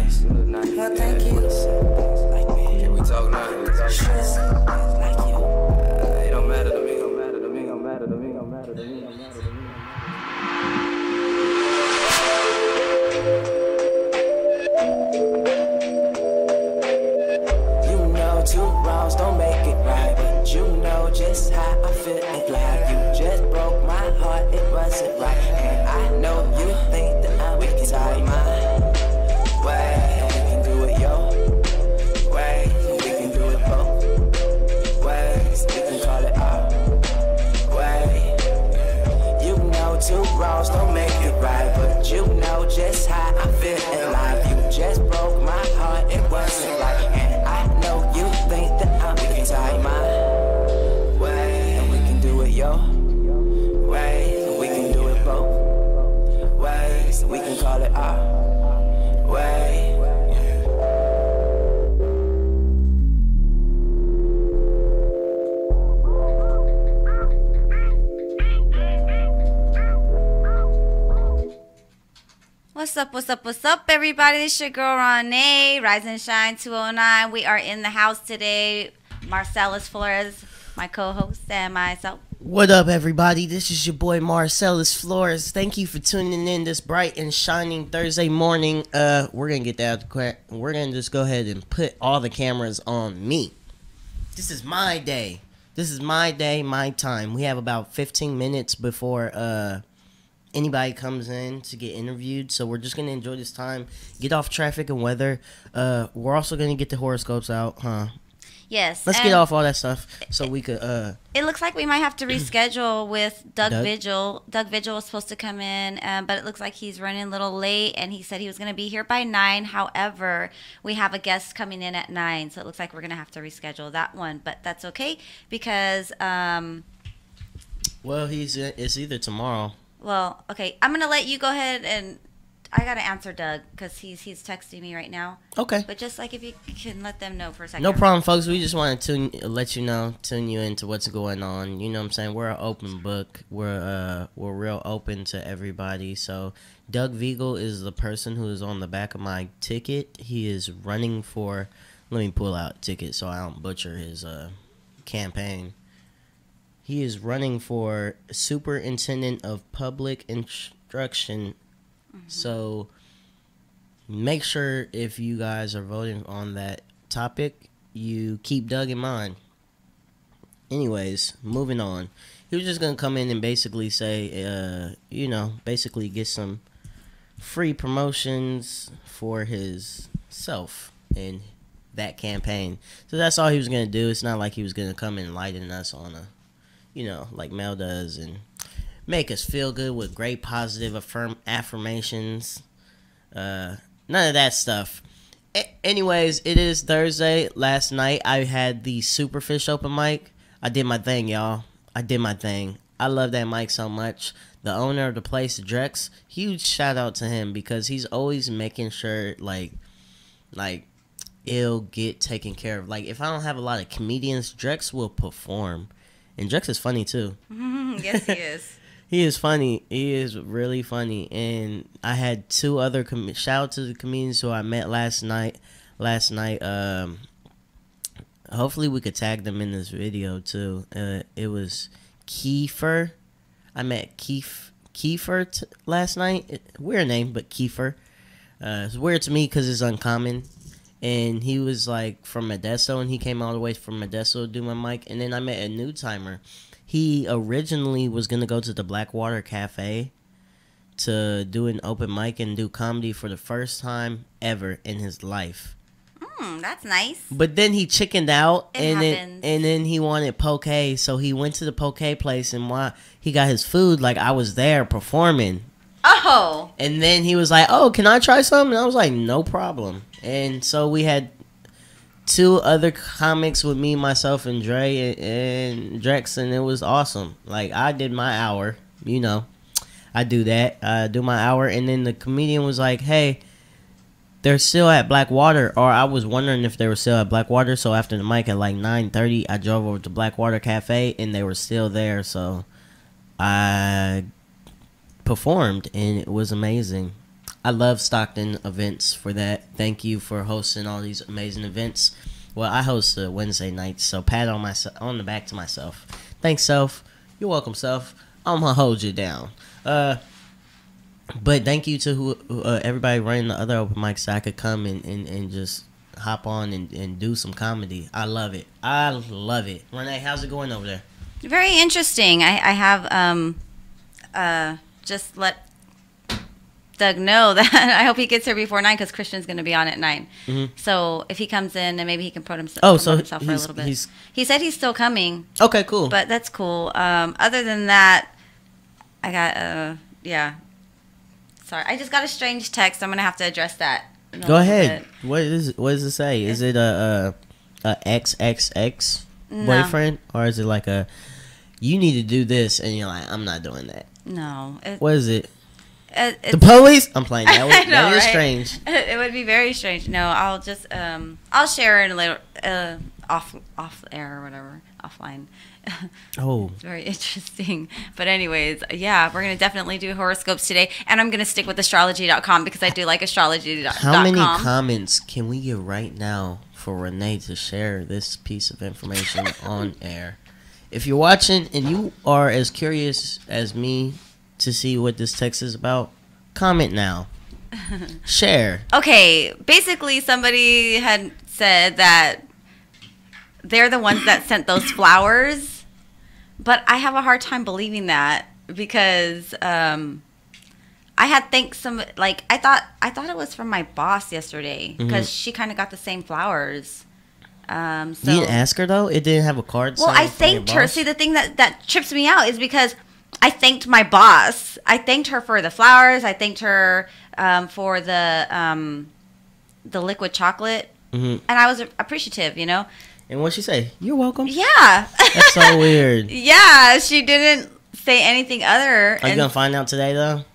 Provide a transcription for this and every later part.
nice. Well, thank you. Can we talk now? Like you. It don't matter to me. It don't matter to me. It don't matter to me. It don't matter to me. It don't matter to me. You know two wrongs don't make it right, but you know just how I feel it like. You just broke my heart, it wasn't right, and I know you think that I'm wicked. I my way, and we can do it your way, and we can do it both ways. We can call it our way. You know two wrongs don't make it right, but you know just how I feel in life. You just broke my heart, it wasn't right, and I know you think that I'm wicked. I my way, and we can do it your way, and we can do it both ways. We can call it our way. What's up, everybody? This is your girl, RawNe, Rise and Shine 209. We are in the house today. Marcelis, Flores, my co-host, and myself. What up, everybody? This is your boy, Marcelis, Flores. Thank you for tuning in this bright and shining Thursday morning. We're going to get that quick. We're going to just go ahead and put all the cameras on me. This is my day. This is my day, my time. We have about 15 minutes before anybody comes in to get interviewed, so we're just gonna enjoy this time, get off traffic and weather. We're also gonna get the horoscopes out, huh? Yes. Let's get off all that stuff so we could it looks like we might have to reschedule with Doug Vigil. Doug Vigil was supposed to come in, but it looks like he's running a little late, and he said he was going to be here by 9. However, we have a guest coming in at 9, so it looks like we're going to have to reschedule that one, but that's okay because well, it's either tomorrow. Well, okay. I'm gonna let you go ahead, and I gotta answer Doug because he's texting me right now. Okay. But just like if you can let them know for a second. No problem, folks. We just want to tune you into what's going on. You know what I'm saying? We're an open book. We're real open to everybody. So Doug Vigil is the person who is on the back of my ticket. He is running for. Let me pull out ticket so I don't butcher his campaign. He is running for superintendent of public instruction. So make sure if you guys are voting on that topic, you keep Doug in mind. Anyways, moving on. He was just going to come in and basically say, basically get some free promotions for his self in that campaign. So that's all he was going to do. It's not like he was going to come and enlighten us on like Mel does, and make us feel good with great positive affirmations. None of that stuff. Anyways, it is Thursday. Last night I had the Superfish open mic. I did my thing, y'all. I did my thing. I love that mic so much. The owner of the place, Drex, huge shout out to him because he's always making sure like it'll get taken care of. Like if I don't have a lot of comedians, Drex will perform. And Drex is funny, too. Yes, he is. He is funny. He is really funny. And I had 2 other shout out to the comedians who I met last night. Hopefully we could tag them in this video, too. It was Kiefer. I met Kiefer last night. Weird name, but Kiefer. It's weird to me because it's uncommon. And he was like from Modesto, and he came all the way from Modesto to do my mic. And then I met a new timer. He originally was going to go to the Blackwater Cafe to do an open mic and do comedy for the first time ever in his life. That's nice. But then he chickened out, and then he wanted poke. So he went to the poke place, and while he got his food, like I was there performing. Oh. And then he was like, "Oh, can I try some?" And I was like, "No problem." And so we had 2 other comics with me, myself, and Dre and Drex, and it was awesome. Like, I did my hour, I do that. I do my hour, and then the comedian was like, "Hey, they're still at Blackwater," or I was wondering if they were still at Blackwater. So after the mic at like 9:30, I drove over to Blackwater Cafe, and they were still there. So I performed, and it was amazing. I love Stockton events for that. Thank you for hosting all these amazing events. Well, I host Wednesday nights, so pat on the back to myself. Thanks, self. You're welcome, self. I'm gonna hold you down. But thank you to everybody running the other open mics so I could come and just hop on and do some comedy. I love it. I love it. Renee, how's it going over there? Very interesting. I have just let Doug know that I hope he gets here before 9 because Christian's going to be on at 9. Mm-hmm. So if he comes in, then maybe he can promote himself for a little bit. He said he's still coming. Okay, cool. But that's cool. Other than that, I got, yeah. Sorry, I just got a strange text. I'm going to have to address that. Go ahead. What does it say? Is it a XXX boyfriend? Or is it like you need to do this and you're like, I'm not doing that? No. What is it? The police? I'm playing that. That is strange. It would be very strange. No, I'll just I'll share it later off air or whatever, offline. Oh, it's very interesting. But anyways, yeah, we're gonna definitely do horoscopes today, and I'm gonna stick with astrology.com because I do like astrology.com. How many comments can we get right now for Renee to share this piece of information on air? If you're watching and you are as curious as me to see what this text is about, comment now. Share. Okay, basically somebody had said that they're the ones that sent those flowers, but I have a hard time believing that because I had thanked I thought it was from my boss yesterday because she kind of got the same flowers. So, you didn't ask her though? It didn't have a card. Well, I thanked her. See, the thing that trips me out is because I thanked my boss. I thanked her for the flowers. I thanked her for the liquid chocolate, and I was appreciative, you know. And what'd she say? You're welcome. Yeah. That's so weird. Yeah, she didn't say anything other. Are you gonna find out today though?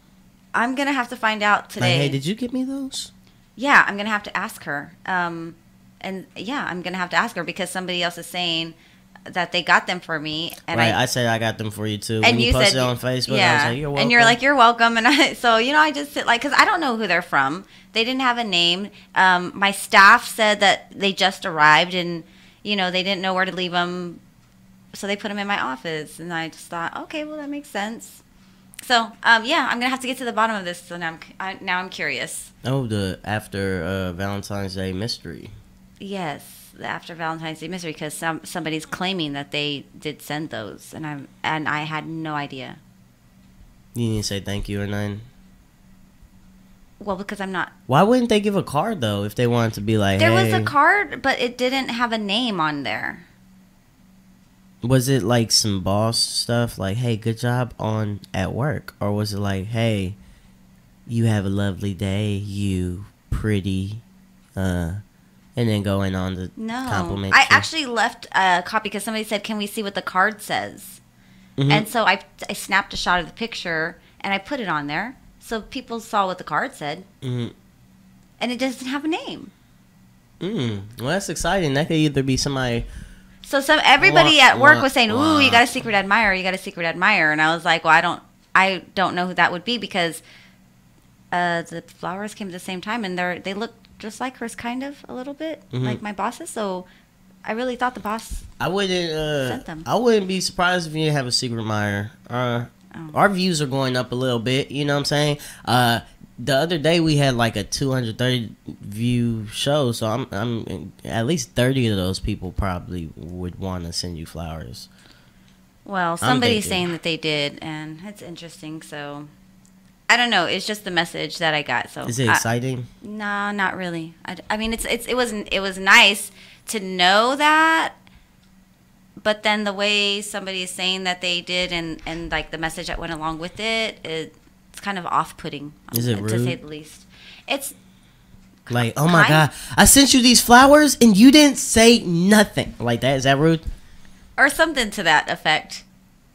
I'm gonna have to find out today. Like, hey, did you get me those? Yeah, I'm gonna have to ask her. And yeah, I'm gonna have to ask her because somebody else is saying that they got them for me, and right, I said I got them for you too. And when you posted it on Facebook, yeah, I was like, you're welcome. And you're like, you're welcome. And I just sit because I don't know who they're from. They didn't have a name. My staff said that they just arrived, and they didn't know where to leave them, so they put them in my office. And I just thought, okay, well that makes sense. So yeah, I'm gonna have to get to the bottom of this. So now I'm curious. Oh, the after Valentine's Day mystery. Yes, the after Valentine's Day mystery, because somebody's claiming that they did send those, and I had no idea. You didn't say thank you or nothing? Well, because I'm not. Why wouldn't they give a card though if they wanted to be like? There was a card, but it didn't have a name on there. Was it like some boss stuff, like "Hey, good job at work," or was it like, "Hey, you have a lovely day, you pretty," and then going on to compliment I you? actually left a copy because somebody said, "Can we see what the card says?" Mm-hmm. And so I snapped a shot of the picture and I put it on there so people saw what the card said. Mm-hmm. And it doesn't have a name. Well, that's exciting. That could either be somebody. So everybody at work was saying, "Ooh, you got a secret admirer. You got a secret admirer." And I was like, "Well, I don't know who that would be because the flowers came at the same time and they look just like hers, kind of a little bit, like my boss's." So I really thought the boss. I wouldn't sent them. I wouldn't be surprised if you didn't have a secret admirer. Our views are going up a little bit. You know what I'm saying? The other day we had like a 230 view show, so I'm at least 30 of those people probably would want to send you flowers. Well, somebody's saying that they did, and it's interesting. So I don't know. It's just the message that I got. So is it exciting? No, not really. I mean, it was nice to know that, but then the way somebody is saying that they did, and like the message that went along with it, it's kind of off-putting. Is it rude? To say the least? It's like, oh my God, I sent you these flowers and you didn't say nothing. Like that? Is that rude? Or something to that effect.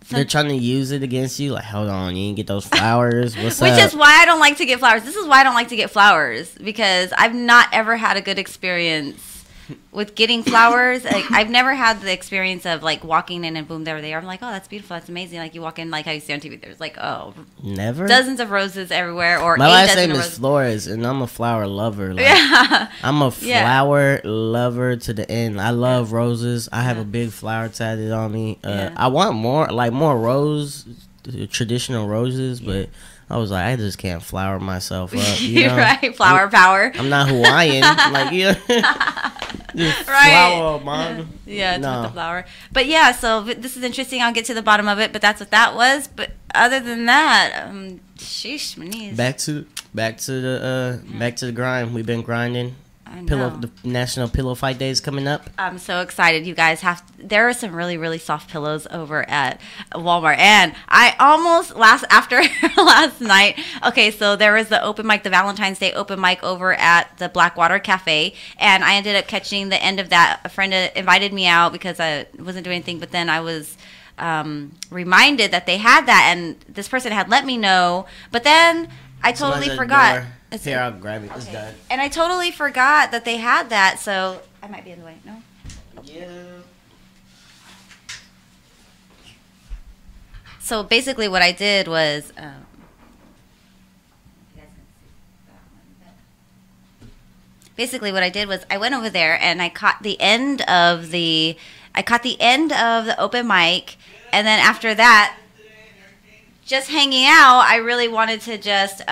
They're trying to use it against you. Like, hold on, you didn't get those flowers. What's Which up? is why I don't like to get flowers. This is why I don't like to get flowers, because I've not ever had a good experience with getting flowers. Like, I've never had the experience of like walking in and boom, there they are. I'm like, oh, that's beautiful, that's amazing. Like you walk in, like how you see on TV. There's like, oh, never dozens of roses everywhere. Or my last name is roses. Flores, and I'm a flower lover. Like, Yeah, I'm a flower lover to the end. I love roses. I have a big flower tatted on me. I want more traditional roses, but I was like, I just can't flower myself up. You know? Right, flower power. I'm not Hawaiian, like flower, mom. Yeah, it's with the flower. But yeah, so this is interesting. I'll get to the bottom of it, but that's what that was. But other than that, sheesh, my knees. Back to the grind. We've been grinding. The National Pillow Fight Day is coming up. I'm so excited. You guys there are some really, really soft pillows over at Walmart. And I almost, after last night, okay, so there was the open mic, the Valentine's Day open mic over at the Blackwater Cafe. And I ended up catching the end of that. A friend invited me out because I wasn't doing anything. But then I was reminded that they had that. And this person had let me know. But then I totally forgot. Here, I'll grab it. It's done. And I totally forgot that they had that, so I might be in the way. No? Yeah. So basically what I did was... basically what I did was I went over there and I caught the end of the open mic, and then after that, just hanging out, I really wanted to just...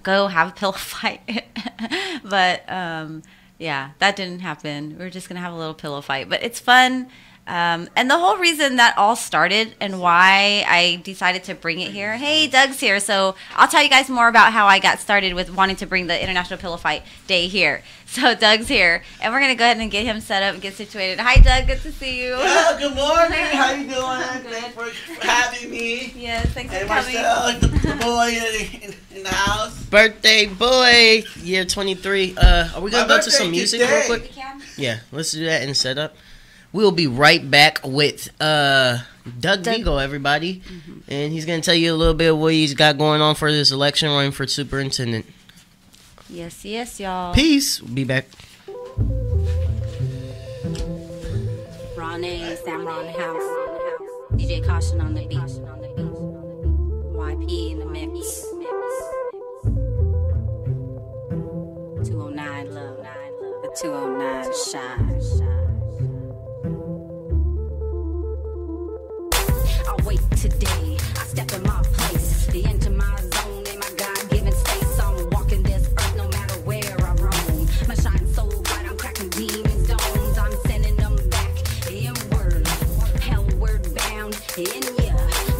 go have a pillow fight. But yeah, that didn't happen. We were just gonna have a little pillow fight, but it's fun. And the whole reason that all started and why I decided to bring it here. Hey, Doug's here, so I'll tell you guys more about how I got started with wanting to bring the International Pillow Fight Day here. So Doug's here, and we're gonna go ahead and get him set up and get situated. Hi, Doug. Good to see you. Yeah, good morning. How you doing? Thanks for having me. Yes, thanks for coming. Marcel, the boy in the house. Birthday boy, year 23. Are we gonna go to some music real quick? We can? Yeah, let's do that and set up. We'll be right back with Doug Vigil, everybody. And he's going to tell you a little bit of what he's got going on for this election running for superintendent. Yes, y'all. Peace. We'll be back. RawNe, Sam Raw in the house. DJ Caution on the beat. YP in the mix. 209 love. The 209 shine. I wait today. I step in my place. Enter my zone in my God-given space. I'm walking this earth no matter where I roam. My shine so bright, I'm cracking demons' domes. I'm sending them back inward. Hellward bound in ya.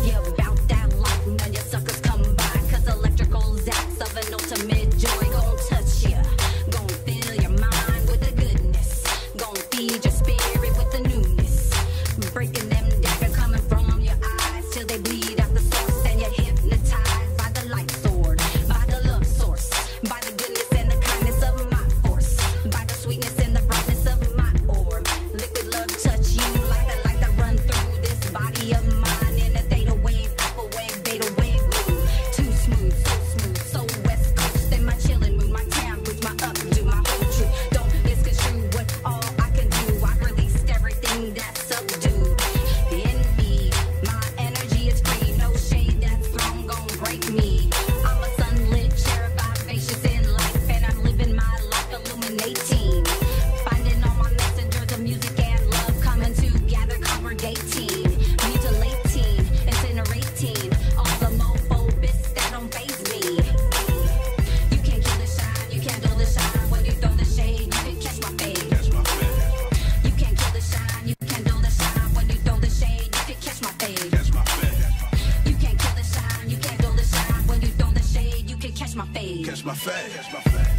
Yeah, about that life. None of your suckers come by. Cause electrical zaps of an ultimate joy gon' touch ya. Gon' fill your mind with the goodness. Gon' feed your spirit with the newness. Breaking them daggers coming from your eyes till they bleed out the source, and you're hypnotized by the light sword, by the love source, by the goodness and the kindness of my force, by the sweetness and the brightness of my orb. Liquid love touch you like the light that run through this body of mine in a theta wave, alpha wave, beta wave blue. Too smooth, so west coast in my chilling mood, my town roots, my updo, my whole truth. Don't misconstrue what all I can do. I released everything that's subdued in me. My energy is free, no shade that's thrown gon' break me. I'm a sunlit cherub, vivacious in life, and I'm living my life illuminating. Finding all my messengers of music and love coming together, congregating, mutilating, incinerating all the mofo bits that don't faze me. You can't kill the shine, you can't dull the shine. When you throw the shade, you can catch my fade. You can't kill the shine, you can't dull the shine. When you throw the shade, you can catch my fade. You can't kill the shine, you can't dull the shine. When you throw the shade, you can catch my fade. Catch my fade.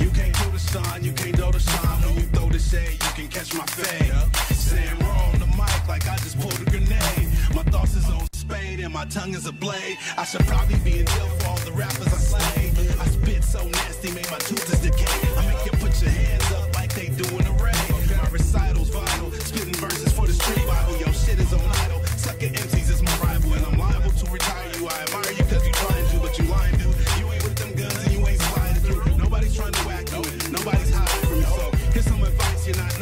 You can't kill the sun, you can't dull the shine. When you throw the shade, you can catch my fade. Saying raw on the mic like I just pulled a grenade. My thoughts is on spade and my tongue is a blade. I should probably be in jail for all the rappers I slay. I spit so nasty, make my tooths decay. I make you put your hands up like they do in a raid. My recital's vital, spitting verses for the street Bible. Yo, shit is on idle. Sucking MCs is my rival, and I'm liable to retire you. I admire you cause you trying to, but you lying, dude. You ain't with them guns and you ain't sliding through. Nobody's trying to whack you, nobody's hiding from you. So here's some advice you're not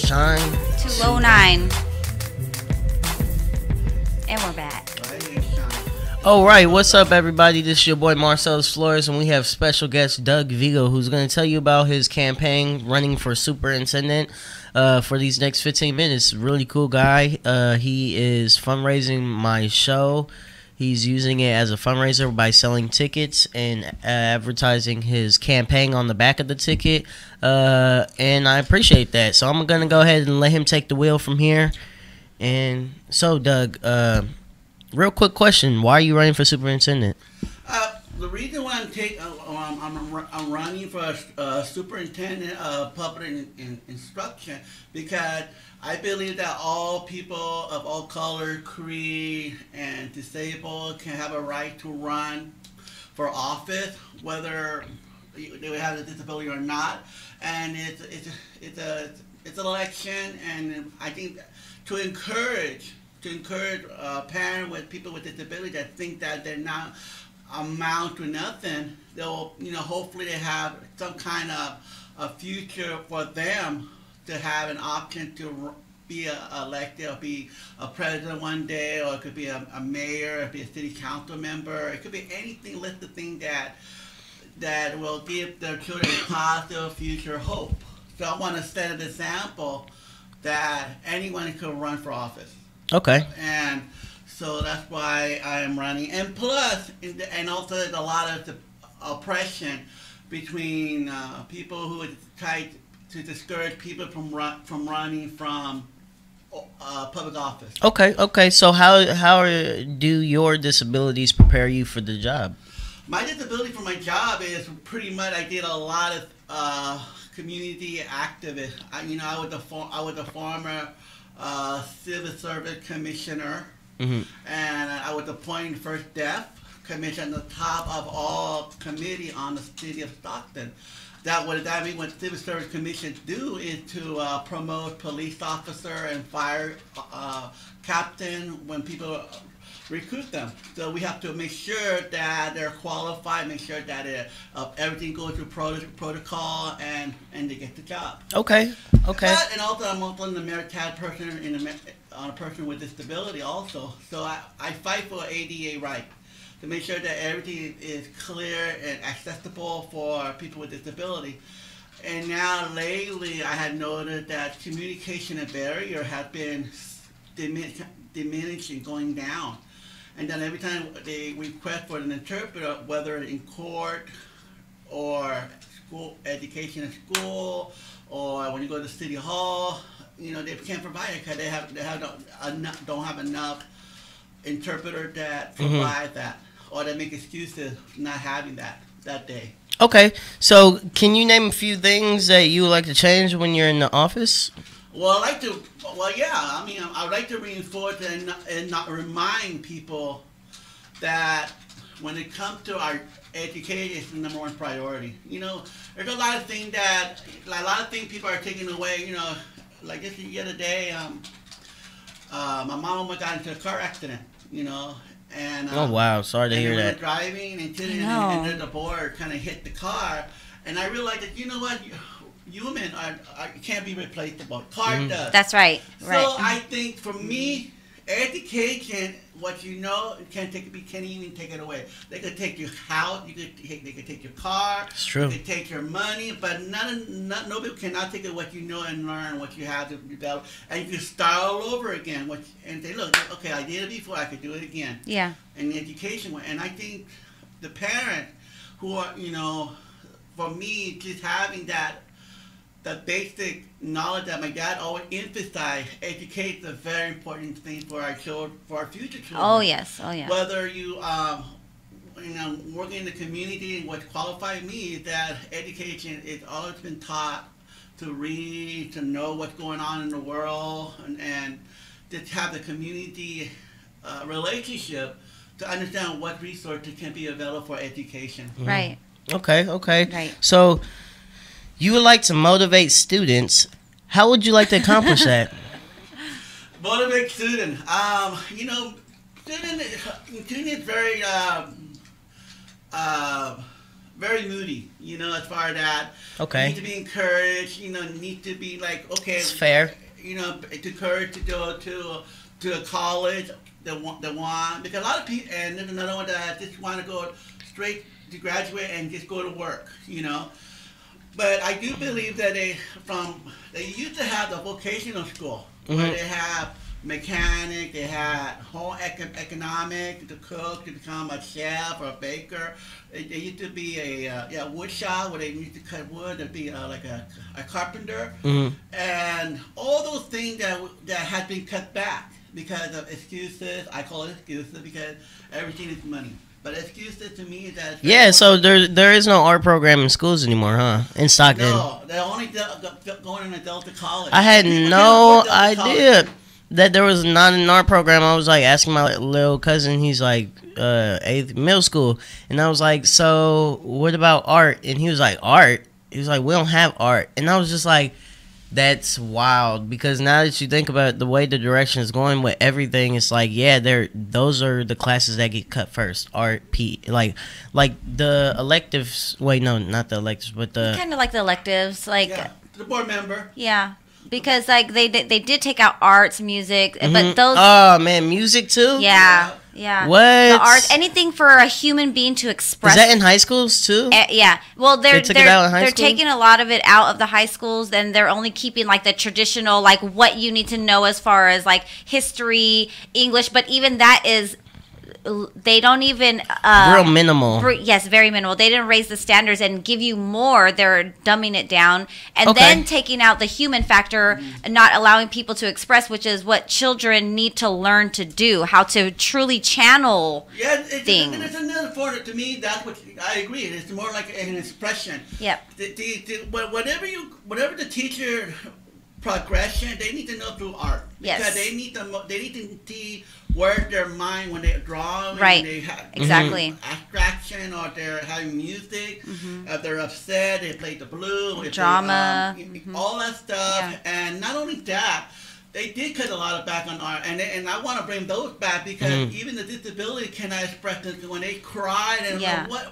Shine 209. And we're back. All right, what's up, everybody? This is your boy Marcelis Flores, and we have special guest Doug Vigil, who's going to tell you about his campaign running for superintendent for these next 15 minutes. Really cool guy. He is fundraising my show. He's using it as a fundraiser by selling tickets and advertising his campaign on the back of the ticket, and I appreciate that. So I'm going to go ahead and let him take the wheel from here. And so, Doug, real quick question: why are you running for superintendent? The reason why I'm running for superintendent of public instruction, because I believe that all people of all color, creed, and disabled can have a right to run for office, whether they have a disability or not. And it's an election, and I think to encourage parents with people with disability that think that they're not amount to nothing, they'll, hopefully they have some kind of a future for them to have an option to be elected or be a president one day, or it could be a mayor, it could be a city council member, it could be anything, list of things that will give their children a positive future hope. So I want to set an example that anyone could run for office. Okay. And so that's why I am running. And plus, and also there's a lot of oppression between people who try to discourage people from running from public office. Okay. So how do your disabilities prepare you for the job? My disability for my job is pretty much I did a lot of community activist. I was a former civil service commissioner, and I was appointed first deaf commission, the top of all committee on the city of Stockton. That means what civil service commissions do is to promote police officer and fire captain when people recruit them. So we have to make sure that they're qualified, make sure that everything goes through protocol, and they get the job. Okay. And also I'm also an American person, on a person with disability also. So I fight for ADA right, to make sure that everything is clear and accessible for people with disability. And now lately I had noted that communication and barrier have been diminishing, going down. And then every time they request for an interpreter, whether in court or school education in school, or when you go to City Hall, they can't provide it because they don't have enough interpreter that provide that, or they make excuses not having that day. Okay, so can you name a few things that you would like to change when you're in the office? Well, I would like to reinforce and not remind people that when it comes to our education, it's the number one priority. There's a lot of things people are taking away. Like just the other day, my mom almost got into a car accident. And oh wow, sorry to hear that. We were driving and the board kind of hit the car, and I realized that human can't be replaceable. Car does. That's right. So I think for me, education, what can't even take it away. They could take your house, they could take your car, it's true. They could take your money, but nobody cannot take what you know and learn, what you have to develop, and you can start all over again. And say, look, okay, I did it before, I could do it again. Yeah. And the education, and I think the parents who are, for me, just having that basic knowledge that my dad always emphasized, education is a very important thing for our children, for our future children. Oh yes, Whether you working in the community, and what qualified me is that education is always been taught to read, to know what's going on in the world, and to have the community relationship to understand what resources can be available for education. Right. Okay. Right. So you would like to motivate students. How would you like to accomplish that? Motivate students. Student is very very moody, as far as that. Okay. Need to be encouraged, need to be like, okay. It's fair. To encourage to go to a college that want, because a lot of people, and there's another one that just want to go straight to graduate and just go to work, But I do believe that they used to have the vocational school, where they have mechanic, they had home economic, to cook, to become a chef or a baker. There used to be a wood shop where they used to cut wood. There'd be like a carpenter, and all those things that had been cut back because of excuses. I call it excuses because everything is money. But excuses to me is that so there is no art program in schools anymore, huh? In Stockton. No, they're only going in Delta College. I had no idea that there was not an art program. I was like asking my little cousin. He's like 8th middle school, and I was like, so what about art? And he was like, art? He was like, we don't have art. And I was just like, that's wild, because now that you think about the way the direction is going with everything, it's like, those are the classes that get cut first. Art, P, like the electives. Wait, no, not the electives, but the kind of like the electives, like the board member. Yeah, because like they did take out arts, music, but those. Oh man, music too. Yeah. What? The art, anything for a human being to express. Is that in high schools too? Yeah. Well, they're they're taking a lot of it out of the high schools, and they're only keeping like the traditional, like what you need to know as far as like history, English. But even that is, they don't even real minimal. Yes, very minimal. They didn't raise the standards and give you more. They're dumbing it down, and then taking out the human factor, and not allowing people to express, which is what children need to learn to do, how to truly channel things. And it's another form. To me, that's what I agree. It's more like an expression. Yep. Whatever the teacher progression, they need to know through art. Yes. Because they need to see where their mind when they draw, right? When they have exactly abstraction, or they're having music. If they're upset, they play the blues, drama, all that stuff. And not only that, they did cut a lot of back on art, and I want to bring those back, because even the disability cannot express it when they cry and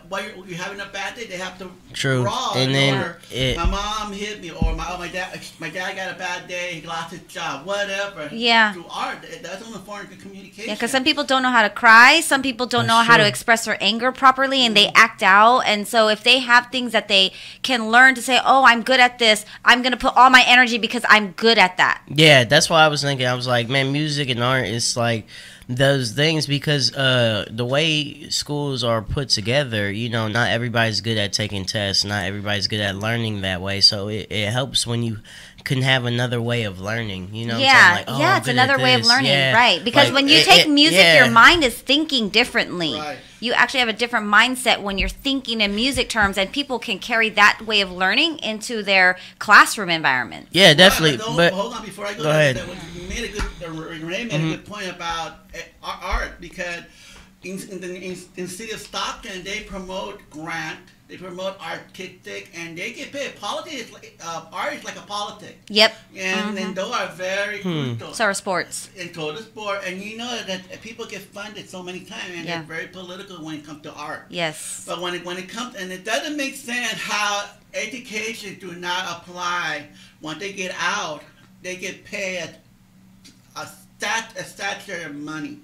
why you're having a bad day. They have to draw. And then my mom hit me, or my dad got a bad day. He lost his job. Whatever. Yeah. Through art, that's only form of communication. Yeah, because some people don't know how to cry. Some people don't know how to express their anger properly, and they act out. And so if they have things that they can learn to say, oh, I'm good at this, I'm going to put all my energy because I'm good at that. Yeah, that's why I was thinking. I was like, man, music and art is like those things, because the way schools are put together, not everybody's good at taking tests, not everybody's good at learning that way. So it helps when you can have another way of learning, it's another way of learning, right? Because when you take music, your mind is thinking differently. Right. You actually have a different mindset when you're thinking in music terms, and people can carry that way of learning into their classroom environment. Yeah, definitely. But hold on, before I go ahead. You made a good point about art, because in the city of Stockton, they promote grant. They promote artistic, and they get paid. Politics, art is like a politic. Yep. And those are very crucial. So are sports. And so the sport, and that people get funded so many times, and they're very political when it comes to art. Yes. But when it comes, and it doesn't make sense how education do not apply when they get out. They get paid a stature of money,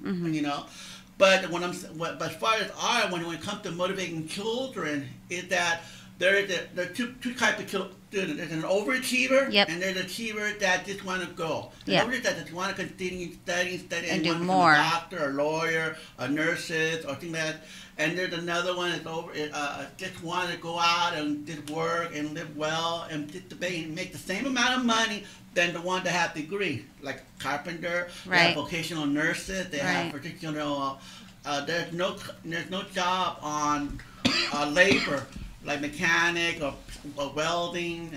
But but as far as art, when it comes to motivating children, is that there are two types of children. There's an overachiever, and there's an achiever that just want to go. The overachiever that just want to continue studying, and do want to more. Become a doctor, a lawyer, a nurses, or things like that. And there's another one that's just want to go out and just work and live well and just make the same amount of money than the one that have degree, like carpenter, they have vocational nurses, they have particular. There's no job on labor like mechanic or welding,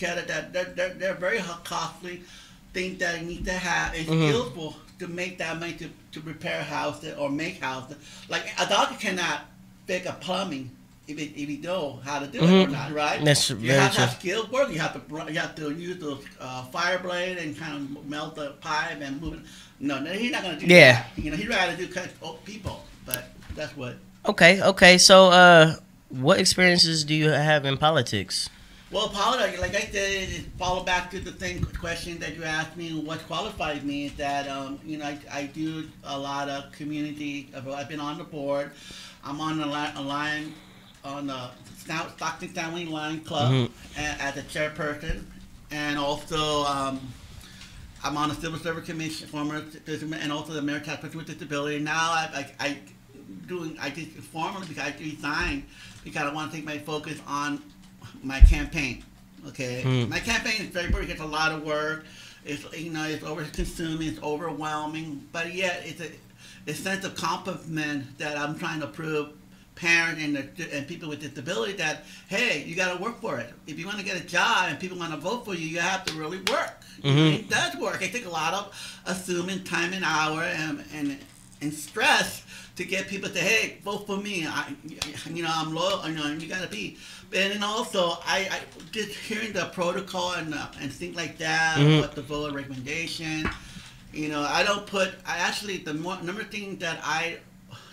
they're very costly things that you need to have and skillful to make that money to repair houses or make houses. Like a doctor cannot fix a plumbing if you know how to do it or not, right? That's you have to have skilled work. You have to use those fire blade and kind of melt the pipe and move it. No, he's not going to do that. He'd rather do cut people, but that's what. Okay. So What experiences do you have in politics? Well, politics, like I said, it follow back to the same question that you asked me. What qualifies me is that I do a lot of community. I've been on the board. I'm on a line on the Stockton Family Line Club as a chairperson, and also I'm on the Civil Service Commission, and also the American Person with Disability. Now I just formally because I resigned because I want to take my focus on my campaign. Okay, my campaign is very important. It's a lot of work. It's it's over consuming. It's overwhelming. But yet it's a sense of accomplishment that I'm trying to prove parents and people with disability that hey, you got to work for it. If you want to get a job and people want to vote for you, you have to really work. It does work. It takes a lot of assuming time and hour and stress to get people to say, hey, vote for me. I'm loyal. You got to be. And then also, I just hearing the protocol and things like that, what the voter recommendation. I don't put. The number thing that I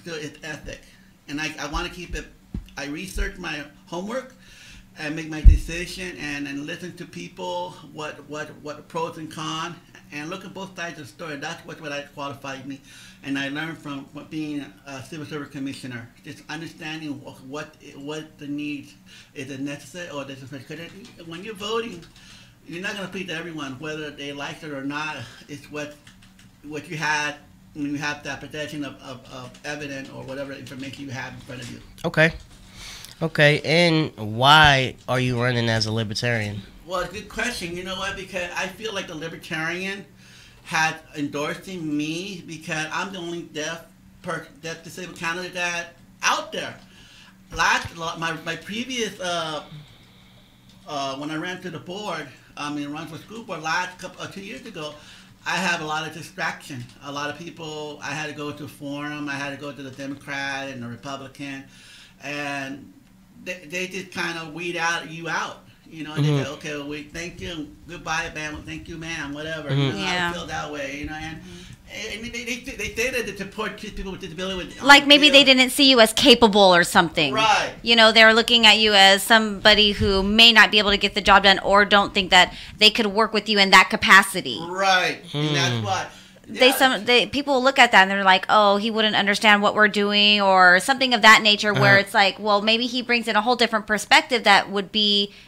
do is ethic, and I want to keep it. I research my homework and make my decision, and listen to people what pros and cons, and look at both sides of the story. That's what I qualified me. And I learned from being a civil service commissioner, just understanding what the needs is it necessary or is it necessary. When you're voting, you're not going to please everyone, whether they like it or not. It's what you had when you have that possession of evidence or whatever information you have in front of you. Okay. And why are you running as a libertarian? Well, it's a good question. You know what? Because I feel like the libertarian had endorsing me because I'm the only deaf disabled candidate that out there. My previous when I ran to the board, run for school board 2 years ago, I have a lot of distraction. A lot of people. I had to go to a forum. I had to go to the Democrat and the Republican, and they just kind of weed you out. They say, okay, well, thank you, goodbye, man, thank you, ma'am, whatever. I feel that way, and they say that to support people with disability. Like maybe they didn't see you as capable or something. Right. They're looking at you as somebody who may not be able to get the job done or don't think that they could work with you in that capacity. Right, and that's why. People look at that and they're like, oh, he wouldn't understand what we're doing or something of that nature, where it's like, well, maybe he brings in a whole different perspective that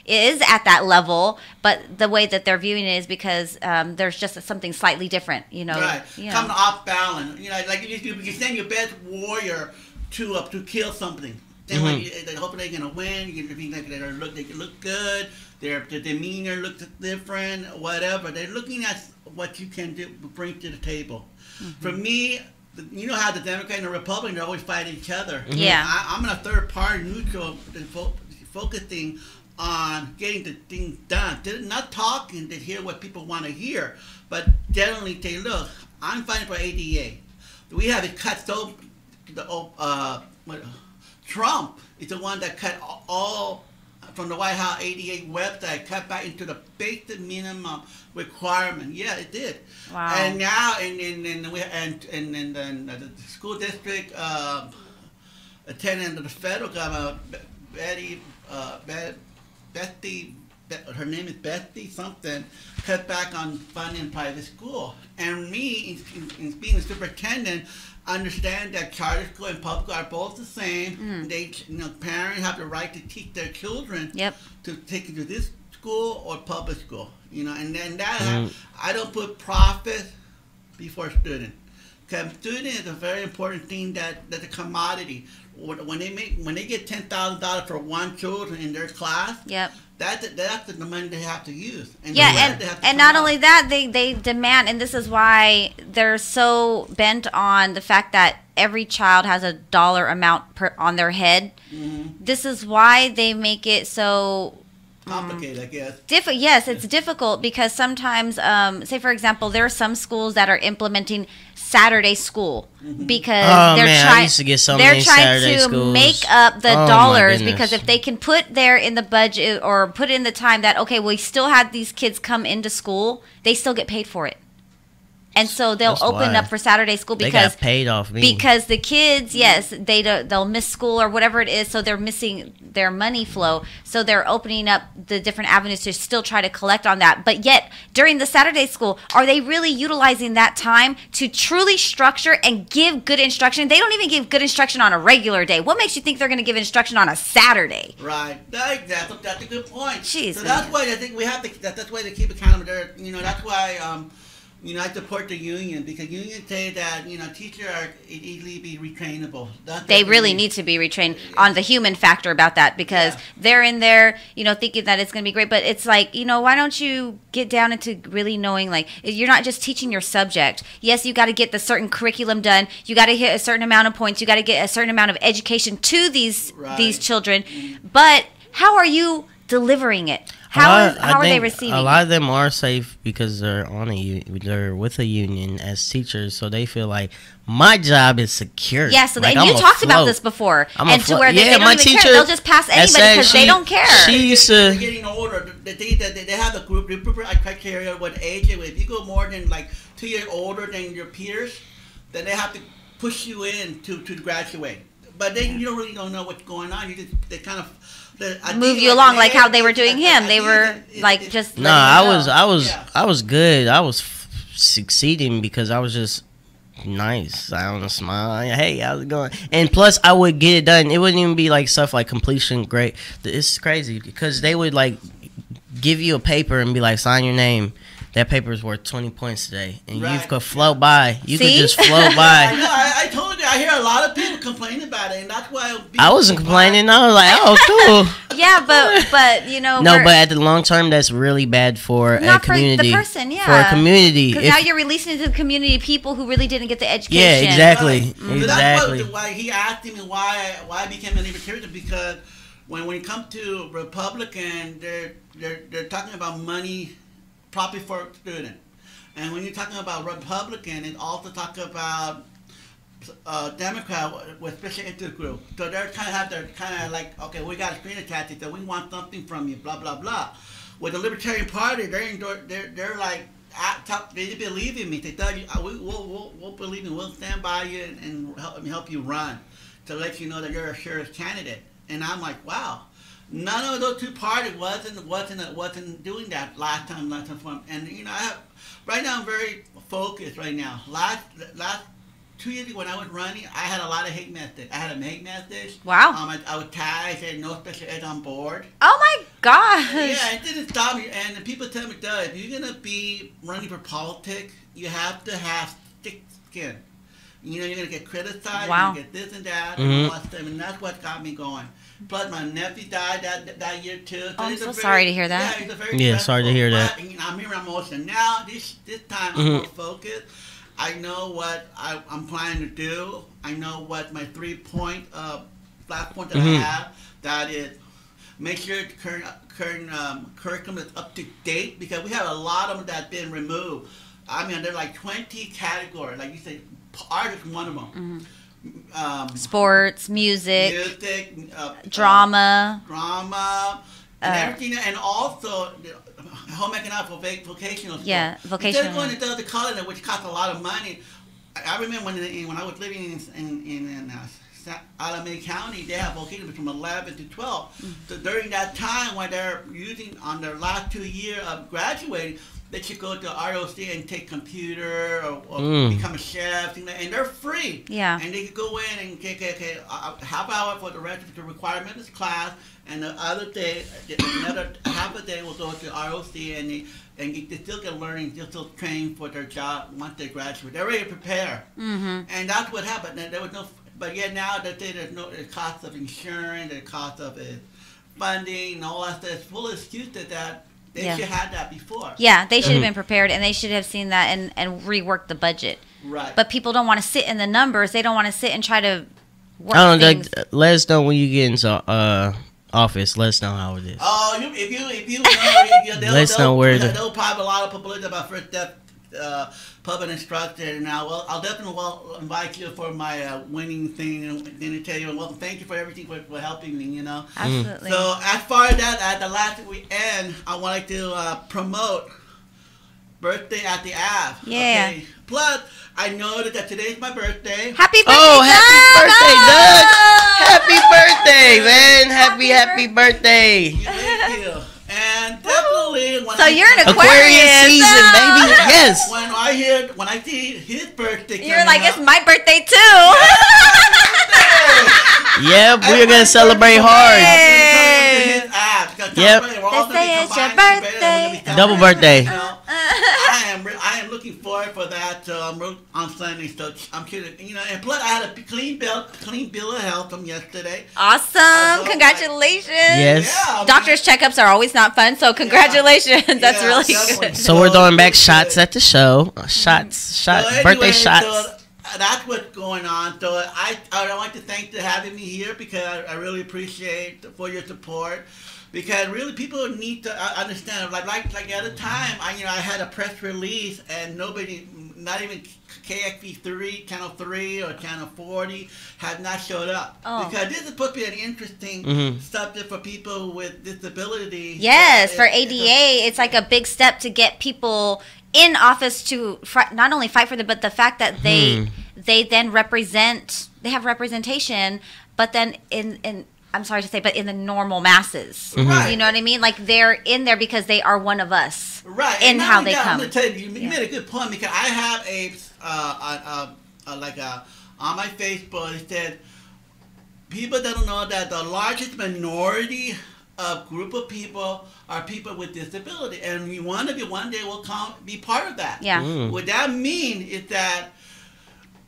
is at that level, but the way that they're viewing it is because there's just something slightly different, Right. Coming off balance. Like you send your best warrior to kill something. Then they hope they're gonna win. You think they look good. Their demeanor looks different. Whatever. They're looking at what you can bring to the table. For me, you know how the Democrat and the Republican, they always fight each other. Yeah. I'm in a third party neutral, focusing on getting the things done. They're not talking to hear what people want to hear, but generally say, look, I'm fighting for ADA. We have it cut so Trump is the one that cut all from the White House ADA website, cut back into the basic minimum requirement. Yeah, it did. Wow. And now, and the school district attendant of the federal government, Betty, her name is Betty something, cut back on funding private school. And me, in being a superintendent, understand that charter school and public school are both the same. They, parents have the right to teach their children to take it to this school or public school. And then that I don't put profit before student. Because student is a very important thing that's a commodity. When they get $10,000 for one children in their class, that's the money they have to use. And not only that, they demand, and this is why they're so bent on the fact that every child has a dollar amount on their head. This is why they make it so complicated, I guess. Yes, it's difficult because sometimes, say for example, there are some schools that are implementing Saturday school because they're trying to make up the dollars, because if they can put there in the budget or put in the time that, okay, we still have these kids come into school, they still get paid for it. And so they'll That's open why. up for Saturday school They because got paid off me. because the kids, yes, they'll miss school or whatever it is, so they're missing their money flow. So they're opening up the different avenues to still try to collect on that. But yet, during the Saturday school, are they really utilizing that time to truly structure and give good instruction? They don't even give good instruction on a regular day. What makes you think they're going to give instruction on a Saturday? Right. That's a good point. Jeez, so that's why I think we have to. That's why they keep accountable there. That's why. I support the union because unions say that teachers are easily be retrainable. They really need to be retrained on the human factor about that because they're in there, thinking that it's going to be great. But it's like, why don't you get down into really knowing, like, you're not just teaching your subject. Yes, you got to get the certain curriculum done. You got to hit a certain amount of points. You got to get a certain amount of education to these children. But how are you delivering it? How are they receiving a lot of them are safe because they're they're with a union as teachers, so they feel like my job is secure. Yeah, so like, and you talked about this before, and to where they don't even care. They'll just pass anybody because they don't care. She used to. They're getting older. They have the group criteria what age. If you go more than like 2 years older than your peers, then they have to push you in to graduate. But then you really don't know what's going on. They kind of move you along like how they were doing him. They were like just. No, I was good. I was succeeding because I was just nice. I don't smile. Hey, how's it going? And plus, I would get it done. It wouldn't even be like stuff like completion. Great. It's crazy because they would like give you a paper and be like, sign your name. That paper is worth 20 points today, and you could float by. You could just float by. I told you. I hear a lot of people complain about it, and that's why I wasn't complaining. I was like, "Oh, cool." Yeah, but no, but at the long term, that's really bad for a community. For the person, yeah. For a community, because now you're releasing it to the community people who really didn't get the education. Yeah, exactly, right. Exactly. That's why he asked me why I became a libertarian because when it comes to Republican, they're talking about money. Property for a student, and when you're talking about Republican, it also talks about Democrat with special interest group. So they're kind of like, okay, we got a screen attached, so we want something from you, blah blah blah. With the Libertarian Party, they're like, they believe in me. They tell you, we'll believe in, we'll stand by you and help you run to let you know that you're a serious candidate. And I'm like, wow. None of those two parties wasn't doing that last time. And right now I'm very focused right now. Last 2 years ago when I was running, I had a lot of hate message. I had a hate message. Wow. I would tag, say no special ed on board. Oh my gosh. Yeah, it didn't stop me. And the people tell me, Doug, if you're gonna be running for politics, you have to have thick skin. You're gonna get criticized. Wow. You're gonna get this and that, and all that stuff, and that's what got me going. Plus, my nephew died that year too. So I'm so sorry to hear that. Yeah, it's a very sorry to hear that. I'm hearing emotion now. This time I'm more focused. I know what I'm planning to do. I know what my 3-point flat point that I have. That is, make sure the current curriculum is up to date because we have a lot of them that's been removed. I mean, there are like 20 categories. Like you said, art is one of them. Sports, music, drama, and everything, and also home economic vocational school. Yeah, vocational. Instead of going to the college, which costs a lot of money. I remember when I was living in Alameda County, they have vocational from 11 to 12. So during that time, when they're using on their last 2 years of graduating, they should go to ROC and take computer or become a chef, and they're free. Yeah. And they could go in and take half hour for the rest of the requirements class, and the other day, another half a day will go to ROC and they still get learning, they still train for their job once they graduate. They're ready to prepare. And that's what happened. There was no, but yet now they say there's no cost of insurance, the cost of funding, and all that stuff. It's full of excuses that. They should have had that before. Yeah, they should have been prepared, and they should have seen that and reworked the budget. Right. But people don't want to sit in the numbers. They don't want to sit and try to work things. Let us know when you get into office. Let us know how it is. Oh, if you let us know where they'll probably have a lot of publicity about First Step public instructor. Now, I'll definitely invite you for my winning thing and then tell you, well, thank you for everything for helping me, Absolutely. So as far as that, at the last weekend, I wanted to promote birthday at the Ave. Yeah. Okay? Plus, I know that today's my birthday. Happy birthday, Oh, happy Doug! birthday, Doug! Happy birthday, man! Happy birthday! Thank you. And definitely when So you're an Aquarius season, baby. Yes. When I see his birthday, You're like, coming it's up, my birthday too. Yep, we're gonna celebrate hard. Yep. They say it's your birthday. Double birthday. I am looking forward for that on Sunday. So I'm kidding, and plus I had a clean bill of health from yesterday. Awesome! Congratulations. Yes. Yeah, Doctor's checkups are always not fun, so congratulations. That's Yeah, really definitely. good. So we're throwing back shots at the show. Shots, So anyway, birthday shots. So that's what's going on. So I would like to thank you for having me here because I really appreciate for your support. Because really, people need to understand. Like the other time, I had a press release and nobody, not even KXV3, Channel 3 or Channel 40, have not showed up. Oh. Because this is supposed to be an interesting subject for people with disability. Yes, for ADA, it's like a big step to get people in office to not only fight for them, but the fact that they then represent, they have representation, but then in I'm sorry to say, but in the normal masses. Right. You know what I mean? Like they're in there because they are one of us. Right. In And how not they only that, come. I'm going to tell you, you made a good point because I have on my Facebook, it said, people that don't know that the largest minority of group of people are people with disability. And we want to be one day will be part of that. Yeah. What that means is that